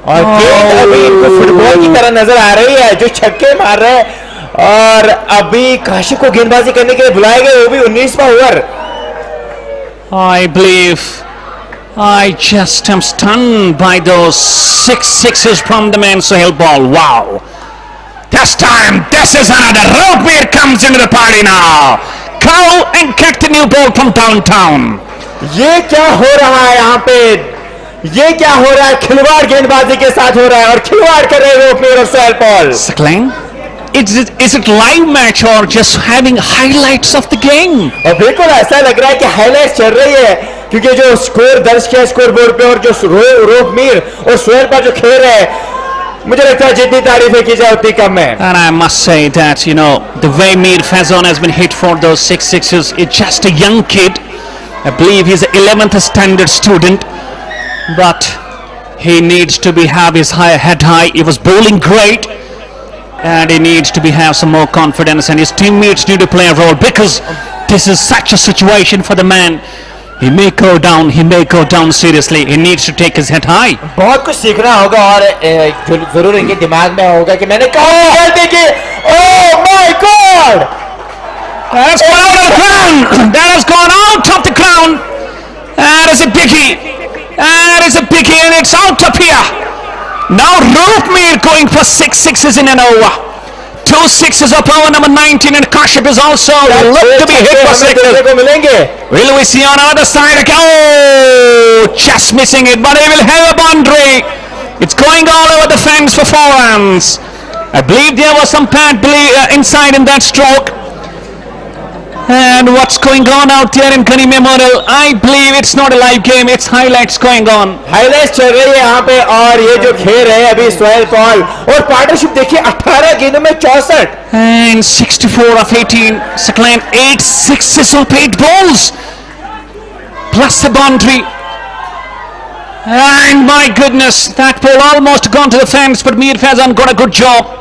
और गेंद अभी इनको football की तरह नजर आ रही है, जो छक्के मार रहे हैं. और अभी काशिफ को गेंदबाजी करने के लिए बुलाए गए, वो भी 19वां over.
I believe I just am stunned by those 6 sixes from the man Sohail Paul. Wow. This time, this is another. Ropebeer comes into the party now. Go and get the new ball from downtown.
ये क्या हो रहा है यहाँ पे? ये क्या हो रहा है? खिलवाड़ गेंदबाजी के साथ हो रहा है और खिलवाड़ कर रहे हैं रोपमेर और Sohail Paul.
Saklang? Is it live match or just having highlights of the game?
और बिल्कुल ऐसा लग रहा है कि हाईलाइट्स चल रही है, क्योंकि जो स्कोर दर्ज किया स्कोर बोर्ड पे और जो रोपमीर और सोहेल पर जो खेल रहे हैं, मुझे लगता है जितनी तारीफें की जाए उतनी कम है.
And I must say that, you know, the way Mir Fazan has been hit for those 6 sixes, it's just a young kid. I believe he's an 11th standard student, but he needs to have his head high. He was bowling great, and he needs to have some more confidence, and his teammates need to play a role, because this is such a situation for the man. He may go down seriously. He needs to take his head high.
बहुत कुछ सीखना होगा और जरूर इनके दिमाग में होगा कि मैंने कहाँ गलती की. Oh my God!
That has gone out of the ground. That has gone out of the ground. That is a biggie. That is a biggie, and it's out of here. Now Roopmeer going for 6 sixes in an over. 2 sixes up over number 19, and Kashyap is also looked to be hit for 6. Will we see on the other side again? Oh, just missing it, but he will have a boundary. It's going all over the fence for 4 runs. I believe there was some pad inside in that stroke. And what's going on out there in Gunny Memorial? I believe it's not a live game, it's highlights going on.
Highlights चल रही है यहाँ पे, और ये जो खेल है अभी सोहेल पॉल और पार्टनरशिप देखिए 18 गेंदों में 64.
And 64 of 18, Saklan 8 sixes of 8 balls, plus a boundary. And my goodness, that ball almost gone to the fence, but Mir Fazan got a good job.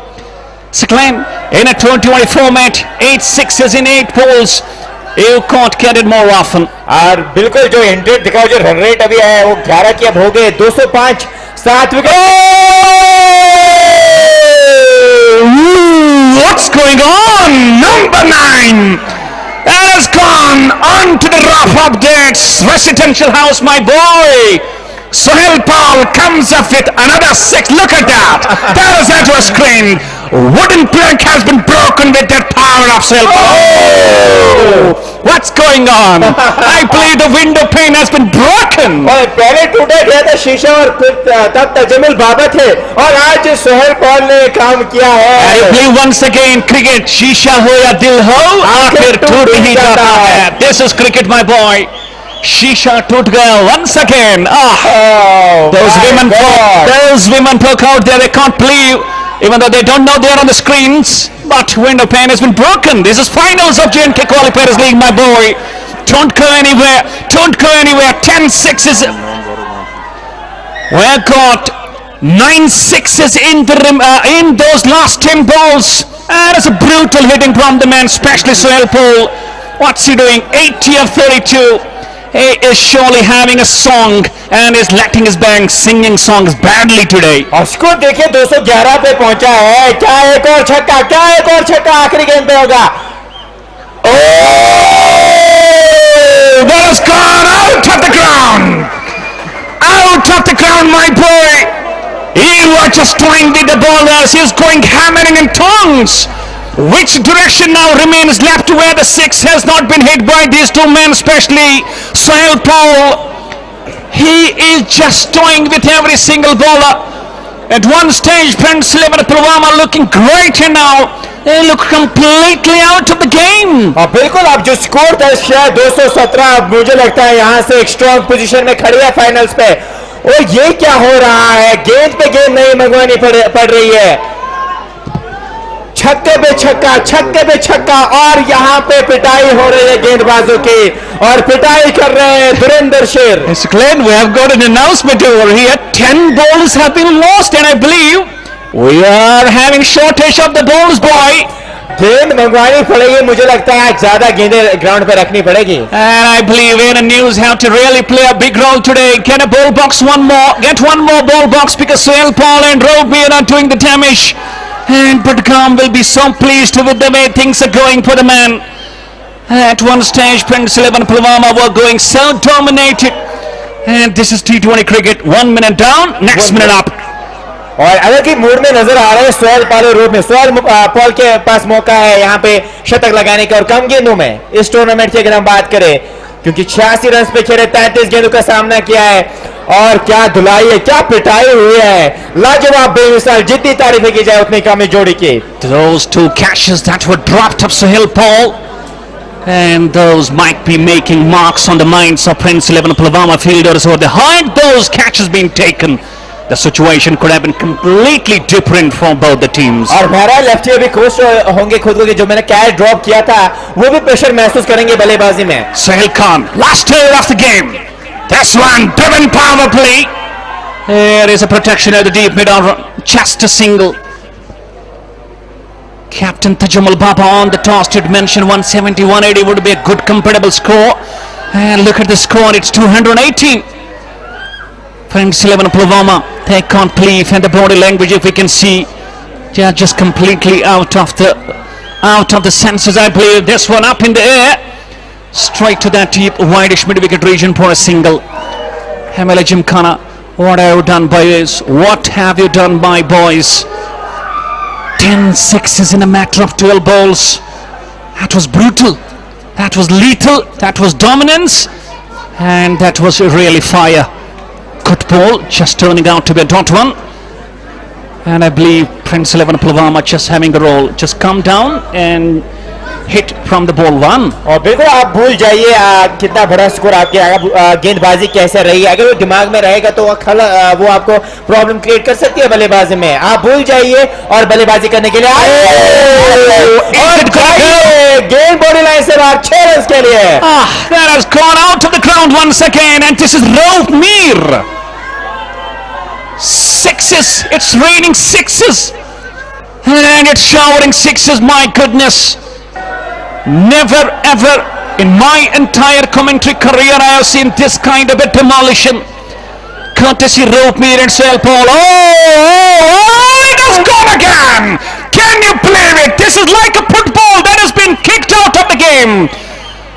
Saklan in a 2020 format, 8 sixes in 8 balls. You can't get it more often.
और बिल्कुल जो intent दिखाओ, जो run rate अभी है वो 11 की अब हो गए. 205, 7 wicket.
What's going on? Number 9 has gone on to the rough updates residential house, my boy. Sohail Paul comes up with another 6. Look at that. That is into a screen. Wooden plank has been broken with that power of Sohail Paul. What's going on? I believe the window pane has been broken.
और पहले टूटा गया था शीशा, और फिर तब तजमिल बाबा थे, और आज सोहेल पॉल ने काम किया है.
I believe once again cricket, शीशा हो या दिल हो, आखिर टूट ही जाता है. This is cricket, my boy. Shisha toot gaya once again. Those women folk out there, they can't believe, even though they don't know they're on the screens, but window pane has been broken. This is finals of J&K Qualifiers League, my boy. Don't go anywhere. 10 sixes. We've got 9 sixes in those last 10 balls. That is a brutal hitting from the man, especially Sohail Paul. What's he doing? 80 of 32. He is surely having a song and is letting his band singing songs badly today.
और उसको देखिए 211 पे पहुंचा है. क्या एक और छक्का आखिरी गेंद पे होगा.
That has gone out of the ground. Out of the ground, my boy. He was just toying with the ball as he is going hammering in tongues. Which direction now remains left, where the 6 has not been hit by these 2 men, especially Sohail Paul. He is just toying with every single bowler. At one stage, Prince 11 Pulwama looking great, and now they look completely out of the game.
और बिल्कुल अब जो score था शायद 217, मुझे लगता है यहाँ से एक स्ट्रॉन्ग पोजीशन में खड़ी है फाइनल्स पे. और ये क्या हो रहा है? गेंद पे गेंद नहीं मंगवानी पड़ रही है. छक्के पे छक्का, और यहाँ पे पिटाई हो रही है गेंदबाजों की, और पिटाई कर रहे हैं धुरंधर शेर.
Yes, Glenn, we have got an announcement over here. 10 balls have been lost, and I believe we are having shortage of the balls, boy.
गेंद मंगवानी पड़ेगी, मुझे लगता है ज्यादा गेंदें ग्राउंड पे रखनी पड़ेगी.
And I believe the news have to really play a big role today. Get a ball box, get one more ball box, because Sohail Paul and Robbie are doing the damage. And Budgam will be so pleased with the way things are going for the man. At one stage, Prince 11 Pulwama were going so dominated. And this is T20 cricket. 1 minute down, next minute up.
और अलग ही mood में नजर आ रहे हैं Sohail Paul रूप में. Sohail Paul के पास मौका है यहाँ पे शतक लगाने का, और कम गेंदों में इस टूर्नामेंट की अगर हम बात करें, क्योंकि 86 रन पे खेले, 33 गेंदों का सामना किया है, और क्या धुलाई है, क्या पिटाई हुई है. लाजवाब, बेमिसाल, जितनी तारीफें की जाए उतनी कम है जोड़ी की.
Those 2 catches that were dropped of Sohail Paul, and those might be making marks on the minds of Prince 11 Pulwama fielders, or the hard those catches being taken. the situation could have been completely different for both the teams.
और मेरा lefty अभी खुश होंगे खुद को कि जो मैंने कैच ड्रॉप किया था वो भी प्रेशर महसूस करेंगे बल्लेबाजी में.
Sohail Khan, last over of the game. This one, driven power play. There is a protection at the deep mid-order, just a single. Captain Tajamul Baba on the toss did mention 170-180 would be a good comparable score. And look at the score, it's 218. Friends 11 Pulwama, they can't believe, and the body language, if we can see, they are just completely out of the senses. I believe this one up in the air, straight to that deep wideish mid-wicket region for a single. Hamala Gymkhana, what have you done, boys? What have you done, my boys? 10 sixes in a matter of 12 balls. That was brutal. That was lethal. That was dominance. And that was really fire. Good ball, just turning out to be a dot one. And I believe Prince 11 Pulwama just having a roll. Just come down and hit from the ball one.
और बिल्कुल आप भूल जाइए कितना बड़ा score आपके गेंदबाजी कैसे रही. अगर वो दिमाग में रहेगा तो वो आपको प्रॉब्लम क्रिएट कर सकती है बल्लेबाजी में. आप भूल जाइए और बल्लेबाजी करने के लिए गेंद बॉडी लाइन से बाहर 6 रन के लिए.
That has gone out of the ground once again, and this is Rauf Mir. Sixes, it's raining sixes, and it's showering sixes. My goodness. Never ever in my entire commentary career I have seen this kind of a demolition. Courtesy Rauf Mir and Sohail Paul. It has gone again. Can you believe it? This is like a football that has been kicked out of the game.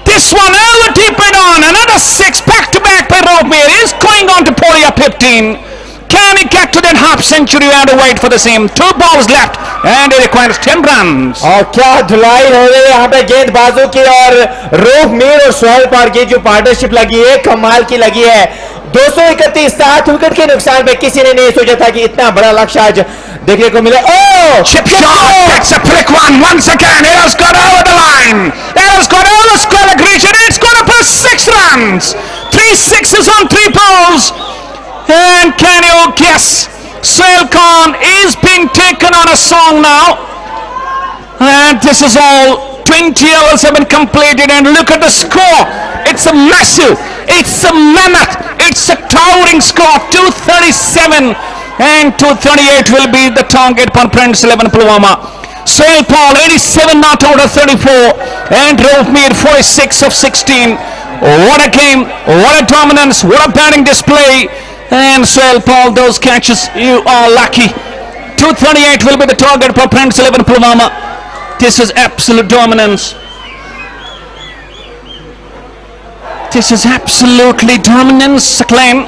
This one over deep and on. Another 6 back to back by Rauf Mir is going on to Pori up 15. Can he get to that half century? We have to wait for the same. 2 balls left and he requires 10 runs.
और क्या धुलाई हो रही है यहाँ पे गेंदबाजों की, और रऊफ मीर और सोहेल पाल की जो पार्टनरशिप लगी है कमाल की लगी है. 231 7 विकेट के नुकसान पे किसी ने नहीं सोचा था कि इतना बड़ा लक्ष्य आज देखने को मिले. Oh!
Chip shot, that's a flick one once again. It has got over the line. It has got over the square region. It's going to put 6 runs. 3 sixes on 3 balls. And can you guess? Sohail Khan is being taken on a song now. And this is all. 20 overs have been completed, and look at the score. It's a massive, it's a mammoth, it's a towering score. 237 and 238 will be the target for Prince 11 Pulwama. Sohail Paul 87 not out of 34, and Rauf Mir 46 of 16. What a game, what a dominance, what a batting display. And Sohail Paul, those catches, you are lucky. 238 will be the target for Prince 11 Pulwama. This is absolute dominance. This is absolutely dominance, Acclaim.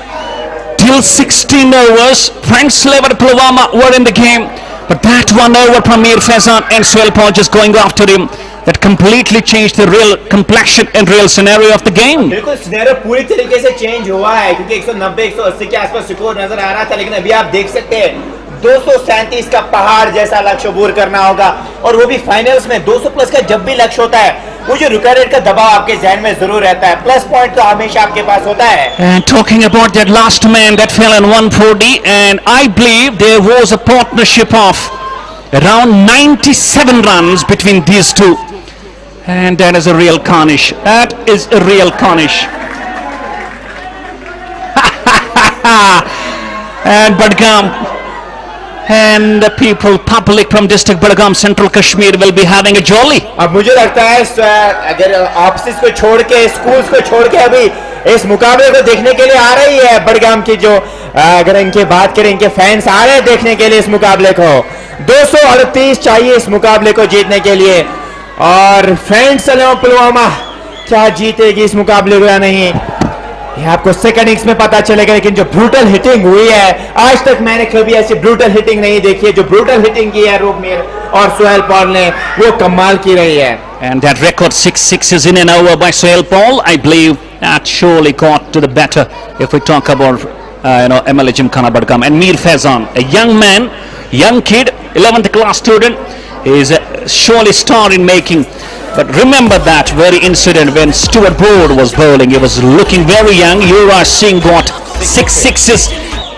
Till 16 overs, Prince 11 Pulwama were in the game. But that one over from Mir Faizan and Sohail Paul just going after him, that completely changed the real complexion and real scenario of the game.
बिल्कुल scenario पूरी तरीके से change हुआ है, क्योंकि 190 180 के आसपास score नजर आ रहा था, लेकिन अभी आप देख सकते हैं 237 का पहाड़ जैसा लक्ष्य अबूर करना होगा, और वो भी फाइनल्स में 200 प्लस का जब भी लक्ष्य होता है, वो जो रुका रेट का दबाव आपके जहन में जरूर रहता है. प्लस पॉइंट तो हमेशा आपके पास होता है.
And talking about that last man that fell in 140, and I believe there was a partnership of around 97 runs between these two. And that is a real carnage. That is a real carnage. And Badgam and the people, public from district Badgam, Central Kashmir will be having a jolly.
अब मुझे लगता है अगर office को छोड़ के, schools को छोड़ के अभी इस मुकाबले को देखने के लिए आ रही है बडगाम की, जो अगर इनके बात करें, इनके फैंस आ रहे हैं देखने के लिए इस मुकाबले को. 238 चाहिए इस मुकाबले को जीतने के लिए, और फ्रेंड्स पुलवामा क्या जीतेगी इस मुकाबले को या नहीं, ये आपको सेकंड इनिंग्स में पता चलेगा. लेकिन जो ब्रूटल हिटिंग हुई है, आज तक मैंने कभी ऐसी ब्रूटल हिटिंग नहीं देखी है. जो ब्रूटल हिटिंग की है रऊफ मीर और सोहेल पॉल ने, वो कमाल की रही है.
And that record 6 sixes in an over by Sohail Paul, I believe that surely got to the better if we talk about MLA Gymkhana Badgam. And Mir Faizan, a young man, young kid, 11th class student, is a surely star in making. But remember that very incident when Stuart Broad was bowling. He was looking very young. You are seeing what 6 sixes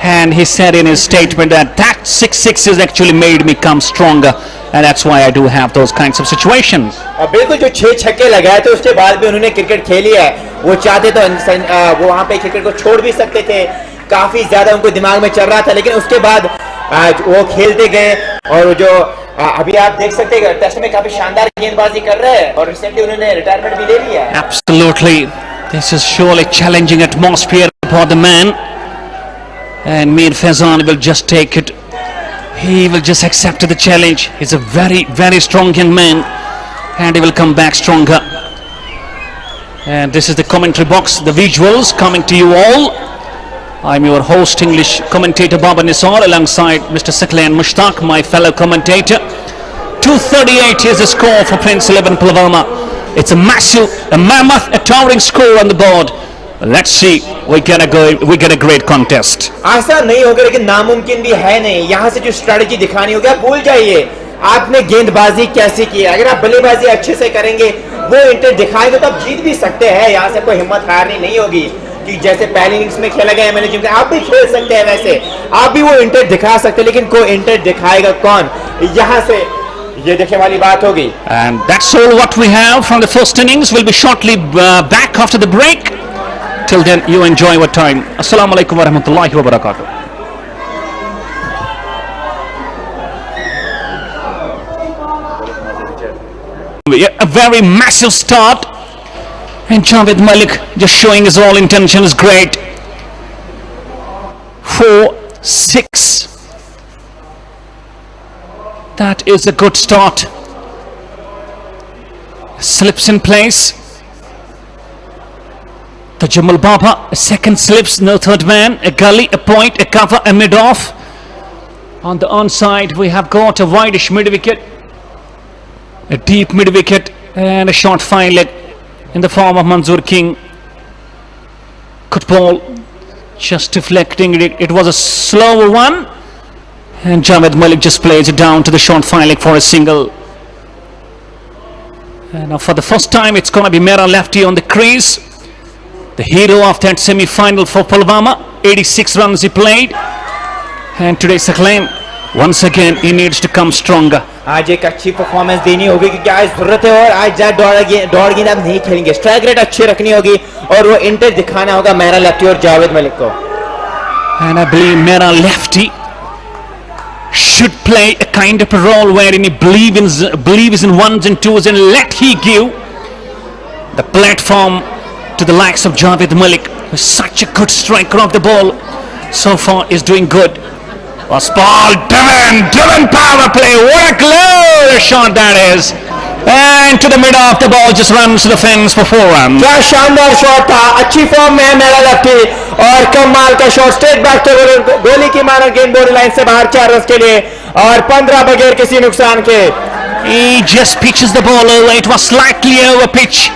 and he said in his statement that 6 sixes actually made me come stronger, and that's why I do have those kinds of situations.
और बिल्कुल जो 6 छक्के लगाए थे उसके बाद भी उन्होंने क्रिकेट खेली है. वो चाहते तो वो वहाँ पे क्रिकेट को छोड़ भी सकते थे, काफी ज्यादा उनको दिमाग में चल रहा था, लेकिन उसके बाद वो खेलते गए. और जो अभी आप देख सकते हैं टेस्ट में काफी शानदार गेंदबाजी कर रहे हैं और रिसेंटली उन्होंने रिटायरमेंट भी ले लिया है.
Absolutely, this is surely challenging atmosphere for the man, and Mir Faizan will just take it. He will just accept the challenge. He's a very strong young man, and he will come back stronger. And this is the commentary box, the visuals coming to you all. I'm your host, English commentator Baba Nisar, alongside Mr. Saklan Mushtaq, my fellow commentator. 238 is the score for Prince 11 Pulwama. It's a massive, a mammoth, a towering score on the board. Let's see, we get a great contest.
आसान नहीं होगा, लेकिन नामुमकिन भी है नहीं. यहाँ से जो स्ट्रेटजी दिखानी होगी आप भूल जाइए. आपने गेंदबाजी कैसी की है, अगर आप बल्लेबाजी अच्छे से करेंगे, वो इंटरेस्ट दिखाएंगे तो आप जीत भी सकते हैं. यहाँ से कोई हिम्मत हारनी नहीं होगी कि जैसे पहली इनिंग्स में खेला गया मैंने जिम, आप भी खेल सकते हैं वैसे, आप भी वो इंटरेस्ट दिखा सकते हैं, लेकिन कोई इंटरेस्ट दिखाएगा कौन, यहाँ से ये देखने वाली बात होगी.
And that's all what we have from the first innings. We'll be shortly back after the break. Till then, you enjoy your time. Assalamu alaikum wa rahmatullahi wa barakatuh. A very massive start, and Javed Malik just showing his all intention is great. 4-6. That is a good start. Slips in place. The Jamal Baba, a second slips, no third man, a gully, a point, a cover, a mid-off. On the onside, we have got a wideish mid-wicket, a deep mid-wicket, and a short fine leg in the form of Manzoor King. Good ball, just deflecting it. It was a slower one, and Javed Malik just plays it down to the short fine leg for a single. And now for the first time, it's going to be Mera lefty on the crease. The hero of that semi-final for Pulwama. 86 runs he played, and today's acclaim, once again he needs to come stronger.
आज एक अच्छी performance देनी होगी क्योंकि आज जरूरत है, और आज दौड़ गेंद आप नहीं खेलेंगे. स्ट्राइक रेट अच्छी रखनी होगी और वो इंटरेस्ट दिखाना होगा मेरा लेफ्टी और जावेद मलिक को.
And I believe Mera lefty should play a kind of a role wherein he believes in ones and twos, and let he give the platform to the likes of Javed Malik, who is such a good striker of the ball. So far is doing good. Was ball driven power play. What a glorious shot that is. And to the middle of the ball, just runs to the fence for 4 runs.
क्या शानदार shot था. अच्छी form में है मेरा lefty, और कमाल का शॉट. स्ट्रेट बैक तो गोली की मार, गेंद बॉर्डर लाइन से बाहर 4 रन के लिए, और 15 बगैर किसी नुकसान के.
He just pitches the ball over. It was slightly over pitch,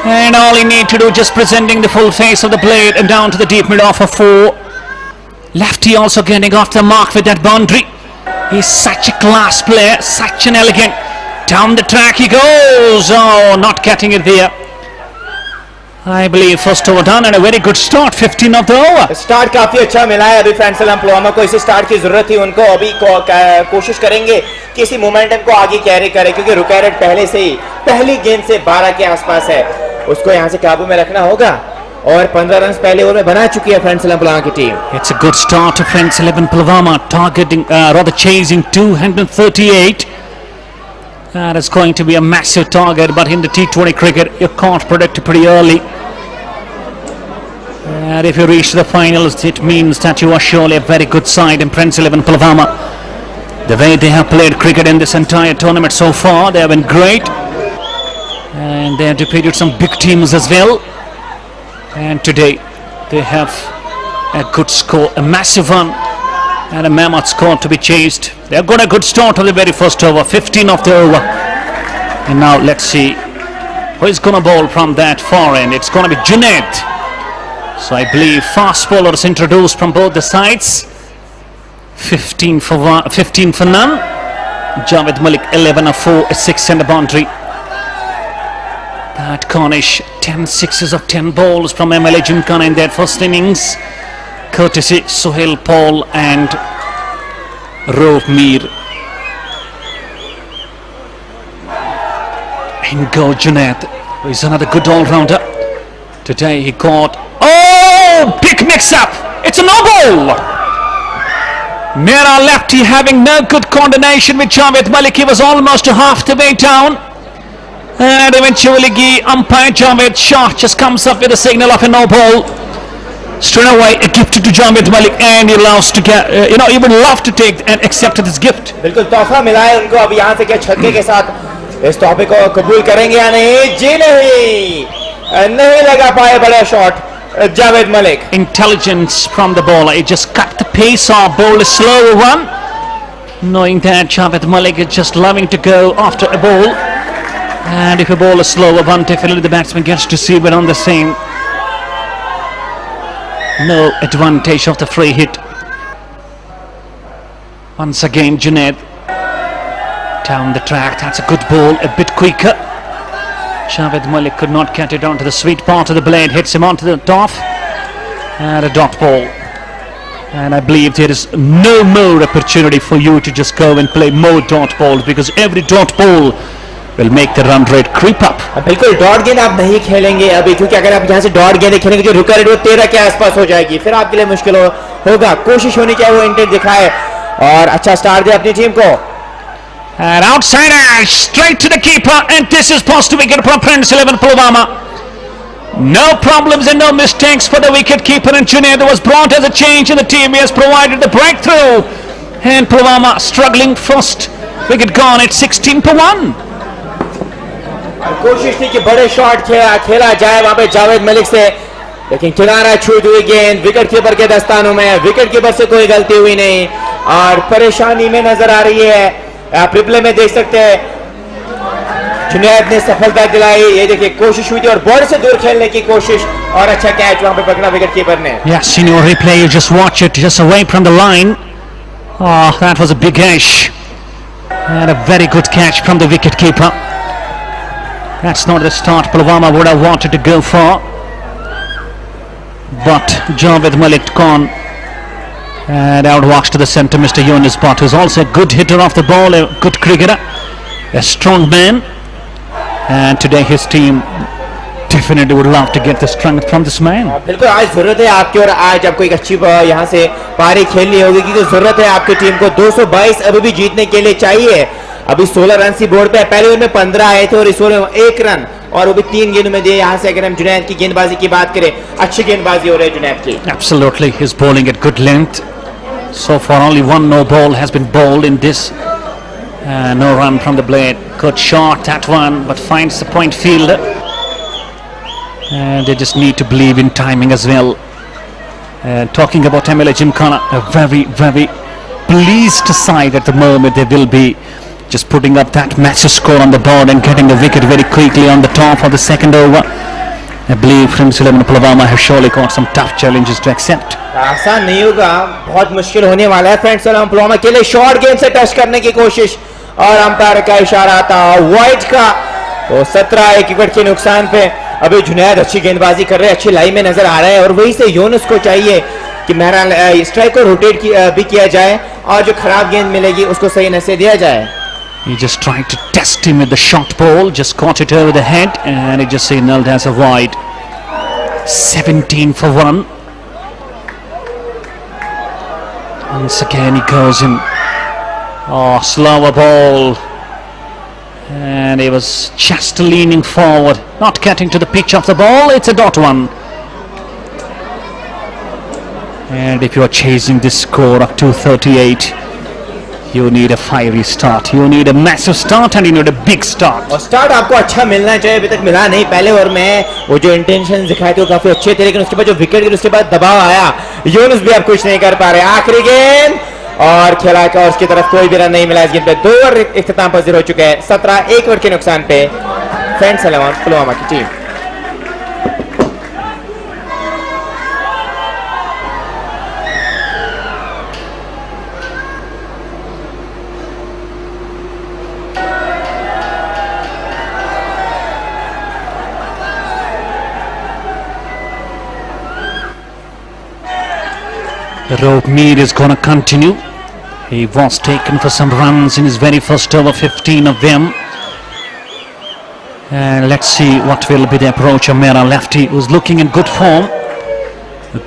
and all he need to do just presenting the full face of the blade and down to the deep mid off of 4. Lefty also getting off the mark with that boundary. He's such a class player, such an elegant. Down the track he goes. Oh, not getting it there. I believe first over done, and a very good start. 15 of the over.
Start काफी अच्छा मिला है अभी friends Pulwama को. इसी start की जरूरत थी उनको. अभी कोशिश करेंगे कि इसी मोमेंटम को आगे कैरी करें, क्योंकि रुका रेट पहले से ही पहली गेंद से 12 के आसपास है. उसको यहाँ से काबू में रखना होगा, और 15 रन पहले ओवर में बना चुकी है फ्रेंड्स पुलवामा की team.
It's a good start to Friends 11 Pulwama, targeting, rather chasing 238. That is going to be a massive target, but in the T20 cricket, you can't predict it pretty early. And if you reach the finals, it means that you are surely a very good side in Prince 11 Pulwama. The way they have played cricket in this entire tournament so far, they have been great. And they have defeated some big teams as well. And today, they have a good score, a massive one, and a mammoth score to be chased. They have got a good start on the very first over, 15 of the over. And now let's see who is going to bowl from that far end. It's going to be Junaid. So I believe fast bowlers introduced from both the sides. 15 for none. Javed Malik 11 of 4, a 6 and a boundary. That Cornish 10 sixes of 10 balls from MLA Gymkhana in their first innings. courtesy Sohail Paul and Rove Mir. In go Junaid, who is another good all-rounder. Today he got, oh, big mix-up. It's a no ball. Mera lefty having no good coordination with Javed Malik. He was almost half the way down. And eventually the umpire Javed Shah just comes up with a signal of a no ball. Straight away a gift to Javed Malik, and he loves to get, he would love to take and accept this gift.
बिल्कुल तोहफा मिला है उनको. अब यहाँ से क्या छक्के के साथ इस तोहफे को कबूल करेंगे या नहीं? जी नहीं लगा पाए बड़ा shot Javed Malik.
Intelligence from the bowler. He just cut the pace off, bowled a slower one, knowing that Javed Malik is just loving to go after a ball. And if a ball is slower one, definitely the batsman gets to see it on the same. No advantage of the free hit. Once again Junaid down the track. That's a good ball, a bit quicker. Javed Malik could not get it onto the sweet part of the blade, hits him onto the top, and a dot ball. And I believe there is no more opportunity for you to just go and play more dot balls, because every dot ball will make the run rate creep up.
बिल्कुल dot गेंद आप नहीं खेलेंगे अभी, क्योंकि अगर आप यहाँ से डॉट गेंद खेलेंगे जो रुका रेट वो 13 के आसपास हो जाएगी, फिर आपके लिए मुश्किल होगा. कोशिश होनी चाहिए वो इंटेंट दिखाए और अच्छा स्टार्ट दे अपनी टीम को.
And outside edge, straight to the keeper, and this is supposed to wicket for Prince 11 Pulwama. No problems and no mistakes for the wicket keeper, and Junaid was brought as a change in the team. He has provided the breakthrough, and Pulwama struggling first. Wicket gone at 16 for 1.
कोशिश थी कि बड़े shot खेला जाए वहां पे जावेद मलिक से, लेकिन किनारा छूट हुई गेंद विकेट कीपर के दस्तानों में. विकेट कीपर से कोई गलती हुई नहीं और परेशानी में नजर आ रही है. आप रिप्ले में देख सकते हैं जुनैद ने सफलता दिलाई. ये देखिए कोशिश हुई थी और बॉर्डर से दूर खेलने की कोशिश और अच्छा कैच वहां पे पकड़ा विकेट कीपर ने.
Yes, in your replay you just watch it, just away from the line. Oh, that was a big edge and a very good catch from the wicket keeper. That's not the start Pulwama would have wanted to go for, but Javed Malik gone and outwalks to the centre Mr. Yunus Butt, who's also a good hitter off the ball, a good cricketer, a strong man, and today his team definitely would love to get the strength from this man.
बिल्कुल आज जरूरत है आपकी, और आज आपको एक अच्छी यहाँ से पारी खेलनी होगी क्योंकि जरूरत है आपकी टीम को. 222 अभी भी जीतने के लिए चाहिए. अभी 16 रन सी बोर्ड पे, पहले ओवर में 15 आए थे और इस ओवर में 1 रन और वो भी 3 गेंदों में दिए. यहाँ से अगर हम जुनैद की गेंदबाजी की बात करें, अच्छी गेंदबाजी हो रही है जुनैद की.
Absolutely, he's bowling at good length. So far only one no ball has been bowled in this. No run from the blade. Good shot that one, but finds the point fielder. And they just need to believe in timing as well. Talking about MLA Gymkhana, a very, very pleased side at the moment. They will be just putting up that massive score on the board and getting a wicket very quickly on the top of the second over. I believe Prince 11 Pulwama have surely got some tough challenges to accept.
आसान नहीं होगा, बहुत मुश्किल होने वाला है. Friends 11 Pulwama के लिए शॉर्ट गेंद से टच करने की कोशिश और अंपायर का इशारा था वाइड का. तो 17 एक विकेट के नुकसान पे अभी जुनैद अच्छी गेंदबाजी कर रहे हैं, अच्छी लाइन में नजर आ रहा है. और वही से यूनुस को चाहिए कि मेरा स्ट्राइक को रोटेट भी किया जाए और जो खराब गेंद मिलेगी उसको सही नशे दिया जाए.
He just tried to test him with the short ball, just caught it over the head, and it just signaled as a wide. 17 for 1. Once again he goes in. Oh, slower ball. And he was just leaning forward, not getting to the pitch of the ball. It's a dot one. And if you are chasing this score of 238, you need a fiery start, you need a massive start, and you need a big start.
और start आपको अच्छा मिलना चाहिए. अभी तक मिला नहीं. पहले ओवर में वो जो इंटेंशन दिखाए थे वो काफी अच्छे थे, लेकिन उसके बाद जो विकेट गिरी उसके बाद दबाव आया, यूनुस भी अब कुछ नहीं कर पा रहे. आखिरी गेंद और खेला का उसकी तरफ कोई भी रन नहीं मिला. इस गेंद पे 2 ओवर इख्तिताम पजीर हो चुके हैं. 17 एक ओवर के नुकसान पे फ्रेंड्स 11 पुलवामा की team.
Mead is going to continue. He was taken for some runs in his very first over, 15 of them. And let's see what will be the approach of Mera Lefty, who's looking in good form.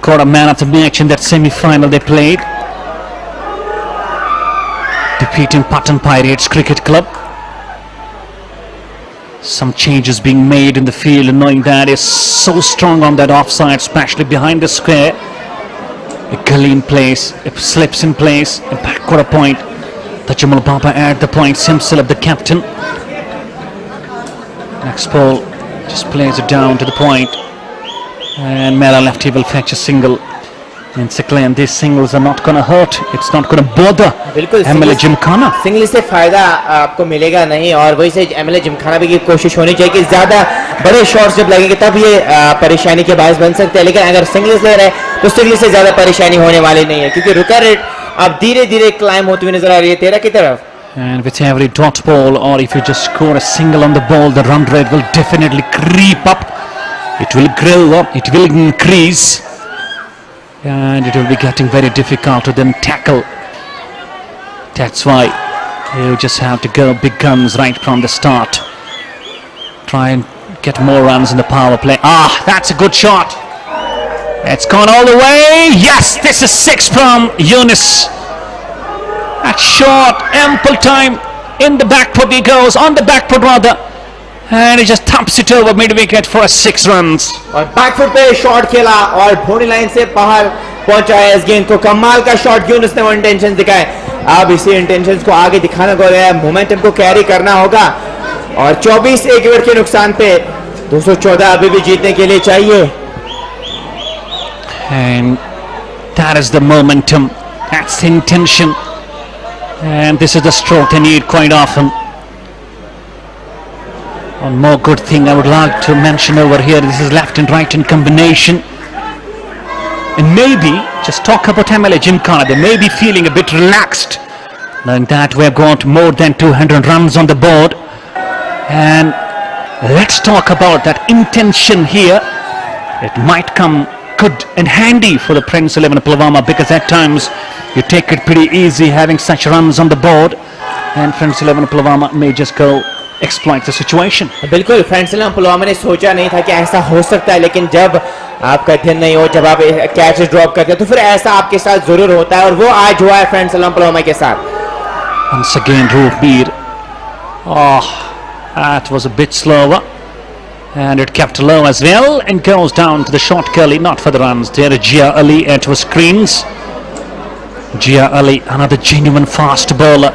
Got a man of the match in that semi-final they played, defeating Patan Pirates Cricket Club. Some changes being made in the field, and knowing that is so strong on that offside, especially behind the square. A gully in place, it slips in place, a backward point. Tajamal Baba at the points himself, the captain. Next ball just plays it down to the point, and Mera Lefty will fetch a single. And Siklan, these singles are not going to hurt. It's not going to bother MLA Gymkhana.
Single से फायदा आपको मिलेगा नहीं, और वही से MLA Gymkhana भी की कोशिश होनी चाहिए कि ज्यादा बड़े शॉट्स जब लगेंगे तब ये परेशानी के बायस बन सकते हैं, लेकिन अगर सिंगल्स ले रहे हैं तो सिंगल से ज्यादा परेशानी होने वाली नहीं है, क्योंकि रुका रेट अब धीरे धीरे क्लाइम होती हुई नजर आ रही है 13 की तरफ.
And with every dot ball, or if you just score a single on the ball, the run rate will definitely creep up. It will grow up, it will increase, and it will be getting very difficult to then tackle. That's why you just have to go big guns right from the start. Try and get more runs in the power play. Ah, that's a good shot. It's gone all the way. Yes, this is 6 from Yunus. That shot, ample time. In the back foot he goes, on the back foot rather, and he just thumps it over mid wicket for a 6 runs.
और back foot पे shot खेला और body line से बाहर पहुंचाया इस गेंद को. कमाल का शॉट यूनुस ने वो इंटेंशन दिखाए. अब इसी इंटेंशंस को आगे दिखाना है, मोमेंटम को कैरी करना होगा, और 24 एक विकेट के नुकसान पे 214 अभी भी जीतने के लिए चाहिए.
And that is the momentum, that's the intention, and this is the stroke they need quite often. One more good thing I would like to mention over here, this is left and right in combination, and maybe just talk about MLA Gymkhana. They may be feeling a bit relaxed knowing that we have got more than 200 runs on the board, and let's talk about that intention here. It might come good and handy for the Prince 11 Pulwama, because at times you take it pretty easy having such runs on the board, and Prince 11 Pulwama may just go exploit the situation.
बिल्कुल, friends Pulwama ने सोचा नहीं था कि ऐसा हो सकता है, लेकिन जब आपका दिन नहीं हो, जब आप कैच ड्रॉप करते हैं तो फिर ऐसा आपके साथ जरूर होता है, और वो आज हुआ है फ्रेंड्स पुलवामा के साथ.
Once again Roopmeer, oh, that was a bit slower, and it kept low as well, and goes down to the short gully, not for the runs. There is Jia Ali at her screens. Jia Ali, another genuine fast bowler,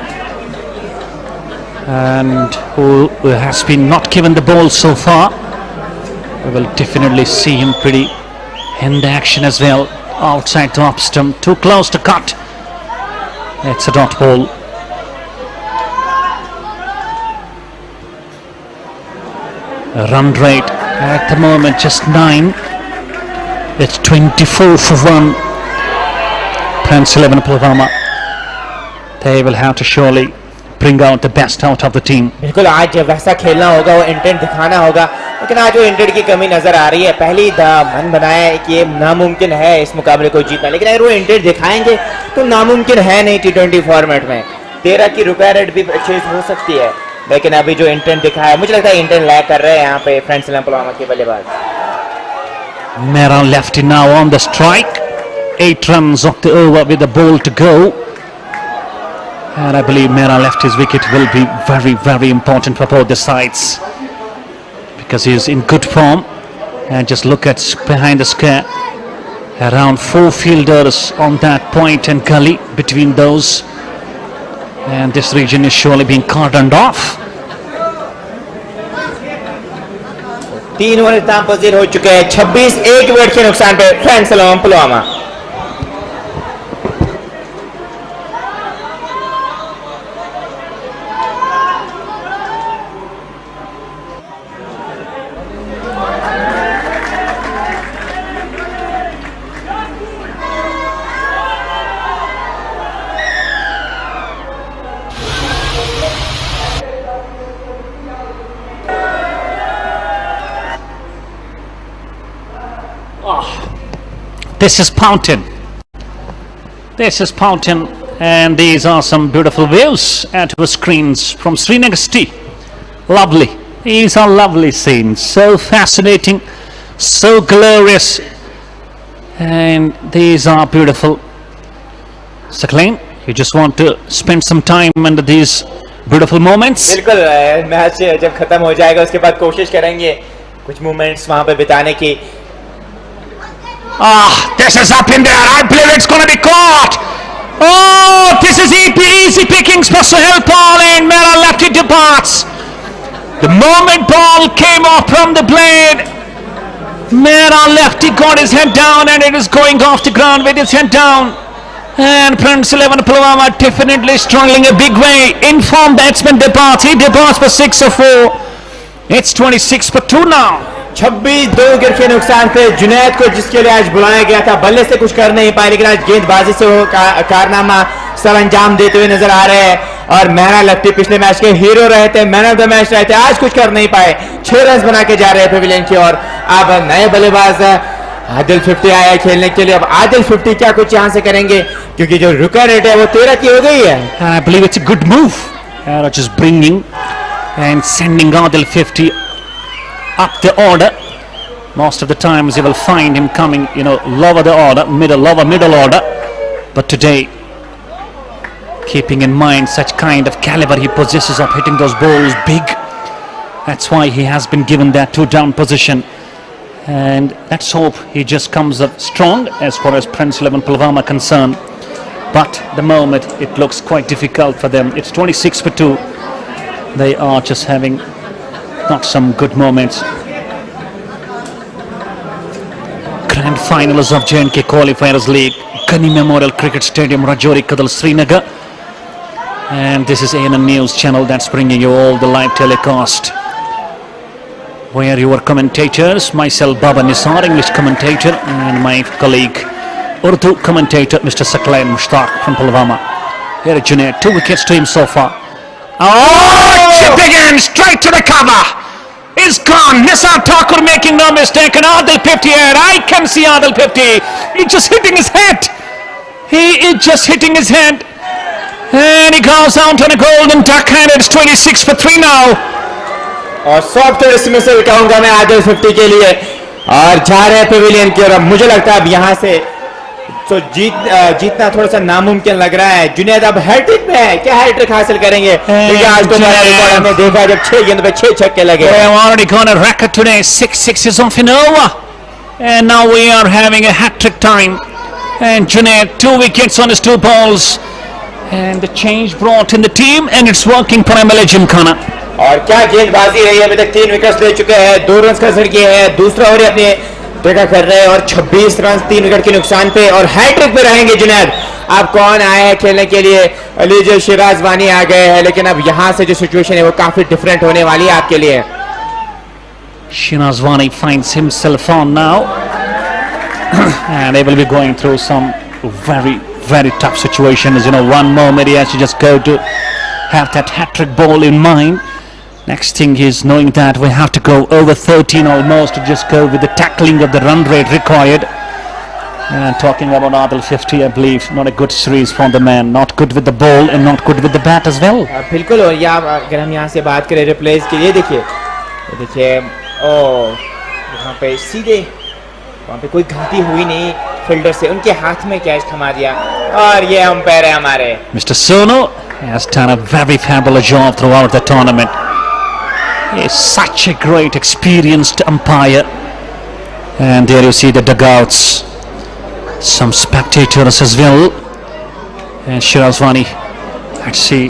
and who has been not given the ball so far. We will definitely see him pretty in the action as well. Outside the off stump, too close to cut. It's a dot ball. Run rate at the moment just 9. It's 24 for 1. Prince 11 Pulwama, they will have to surely bring out the best out of the team.
बिल्कुल, आज वैसा खेलना होगा, वो intent दिखाना होगा, लेकिन आज वो इंटेंट की कमी नजर आ रही है. पहली मन बनाया है कि ये नामुमकिन है इस मुकाबले को जीतना, लेकिन अगर वो इंटेंट दिखाएंगे तो नामुमकिन है नहीं T20 फॉर्मेट में. 13 की रुपया रेट भी चेज हो सकती है, लेकिन अभी जो इंटेंट दिखाया है, मुझे लगता है इंटेंट लैग कर रहे हैं यहाँ पे फ्रेंड्स पुलवामा के बल्लेबाज.
Mera Lefty now on the strike. 8 runs off the over with the ball to go, and I believe Mera Lefty's wicket will be very, very important for both the sides, because he is in good form. And just look at behind the square, around 4 fielders on that point and gully between those, and this region is surely being cordoned off.
3 over इख्तिताम पजीर हो चुके हैं. 26 एक wicket के नुकसान पे friends Pulwama.
This is Pountain. This is Fountain, and these are some beautiful views at our screens from Srinagar city. Lovely. These are lovely scenes. So fascinating, so glorious, and these are beautiful. Sakleen, you just want to spend some time under these beautiful moments?
बिल्कुल match जब खत्म हो जाएगा उसके बाद कोशिश करेंगे कुछ मोमेंट्स वहां पे बिताने की.
This is up in there. I believe it's going to be caught. Oh, this is easy pickings for Sohail Paul, and Mera left it departs. The moment ball came off from the blade, Mera lefty got his head down, and it is going off the ground with his head down. And Prince 11 Pulwama definitely struggling a big way. Informed batsman departs. He departs for 6 or 4. It's 26 for 2 now.
26 2 wicket के नुकसान पे जुनैद को जिसके लिए आज बुलाया गया था बल्ले से कुछ कर नहीं पाए, लेकिन आज गेंदबाजी से वो कारनामा सर अंजाम देते हुए नजर आ रहे हैं. और मैना लफ्टी पिछले मैच के हीरो रहे थे, मैन ऑफ द मैच रहे थे, आज कुछ कर नहीं पाए. 6 रन बना के जा रहे हैं पेविलियन की ओर. अब नए बल्लेबाज आदिल 50 आया खेलने के लिए. अब आदिल 50 क्या कुछ यहाँ से करेंगे, क्योंकि जो रुका रेट है वो 13 की हो गई है.
I believe it's a good move. Just bringing and sending Adil 50 up the order. Most of the times you will find him coming, lower the order, middle order. But today, keeping in mind such kind of caliber he possesses of hitting those balls big, that's why he has been given that 2-down position. And let's hope he just comes up strong as far as Prince 11 Pulwama concerned. But the moment it looks quite difficult for them. It's 26 for 2. They are just having not some good moments. Grand finals of J&K Qualifiers League, Gani Memorial Cricket Stadium, Rajouri Kadal, Srinagar. And this is ANN News channel that's bringing you all the live telecast. Where your commentators, myself Baba Nisar, English commentator, and my colleague Urdu commentator Mr. Sakleen Mushtaq from Pulwama. Here is Junaid, 2 wickets to him so far. Oh, chip again, straight to the cover. Is gone. Nisar Thakur making no mistake, and Adil 50 here. I can see Adil 50. He's just hitting his head. He is just hitting his head. And he goes out on a golden duck, and it's 26 for 3 now.
और soft इसमें से कहूंगा मैं आदिल 50 के लिए. और जा रहे हैं पेविलियन की ओर. मुझे लगता है अब यहाँ से तो जीतना थोड़ा सा नामुमकिन लग रहा है. जुनैद अब हैट्रिक में है, क्या हैट्रिक हासिल करेंगे? क्योंकि आज तो हमने देखा जब 6 गेंद पे 6 छक्के लगे.
We have already got a record today. 6 is off and over, and now we are having a hat-trick time. And Junaid 2 wickets on his 2 balls, and the change brought in the team, and it's working for MLA Gymkhana.
और क्या गेंदबाजी रही है. अभी तक 3 wicket ले चुके हैं, 2 रन का असर किए हैं. दूसरा ओवर अपने देखा कर रहे हैं और 26 रन 3 विकेट के नुकसान पे और हैट्रिक पे रहेंगे जुनैद. अब कौन आए हैं खेलने के लिए? अली शिराज वानी आ गए हैं, लेकिन अब यहाँ से जो सिचुएशन है वो काफी डिफरेंट होने वाली है आपके लिए.
Shiraz Wani finds himself on now, and they will be going through some very tough situations. One moment he has to just go to have that hat-trick ball in mind. Next thing is knowing that we have to go over 13 almost to just go with the tackling of the run rate required. And talking about Adil 50, I believe not a good series from the man. Not good with the ball and not good with the bat as well.
बिल्कुल. और अगर हम यहाँ से बात करें replace की, ये देखिए वहाँ पे सीधे वहाँ पे कोई गलती हुई नहीं फील्डर से, उनके हाथ में कैच थमा दिया. और ये अंपायर है हमारे
Mr. Sono has done a very fabulous job throughout the tournament. He is such a great experienced umpire. And there you see the dugouts, some spectators as well. And Shiraz Wani, let's see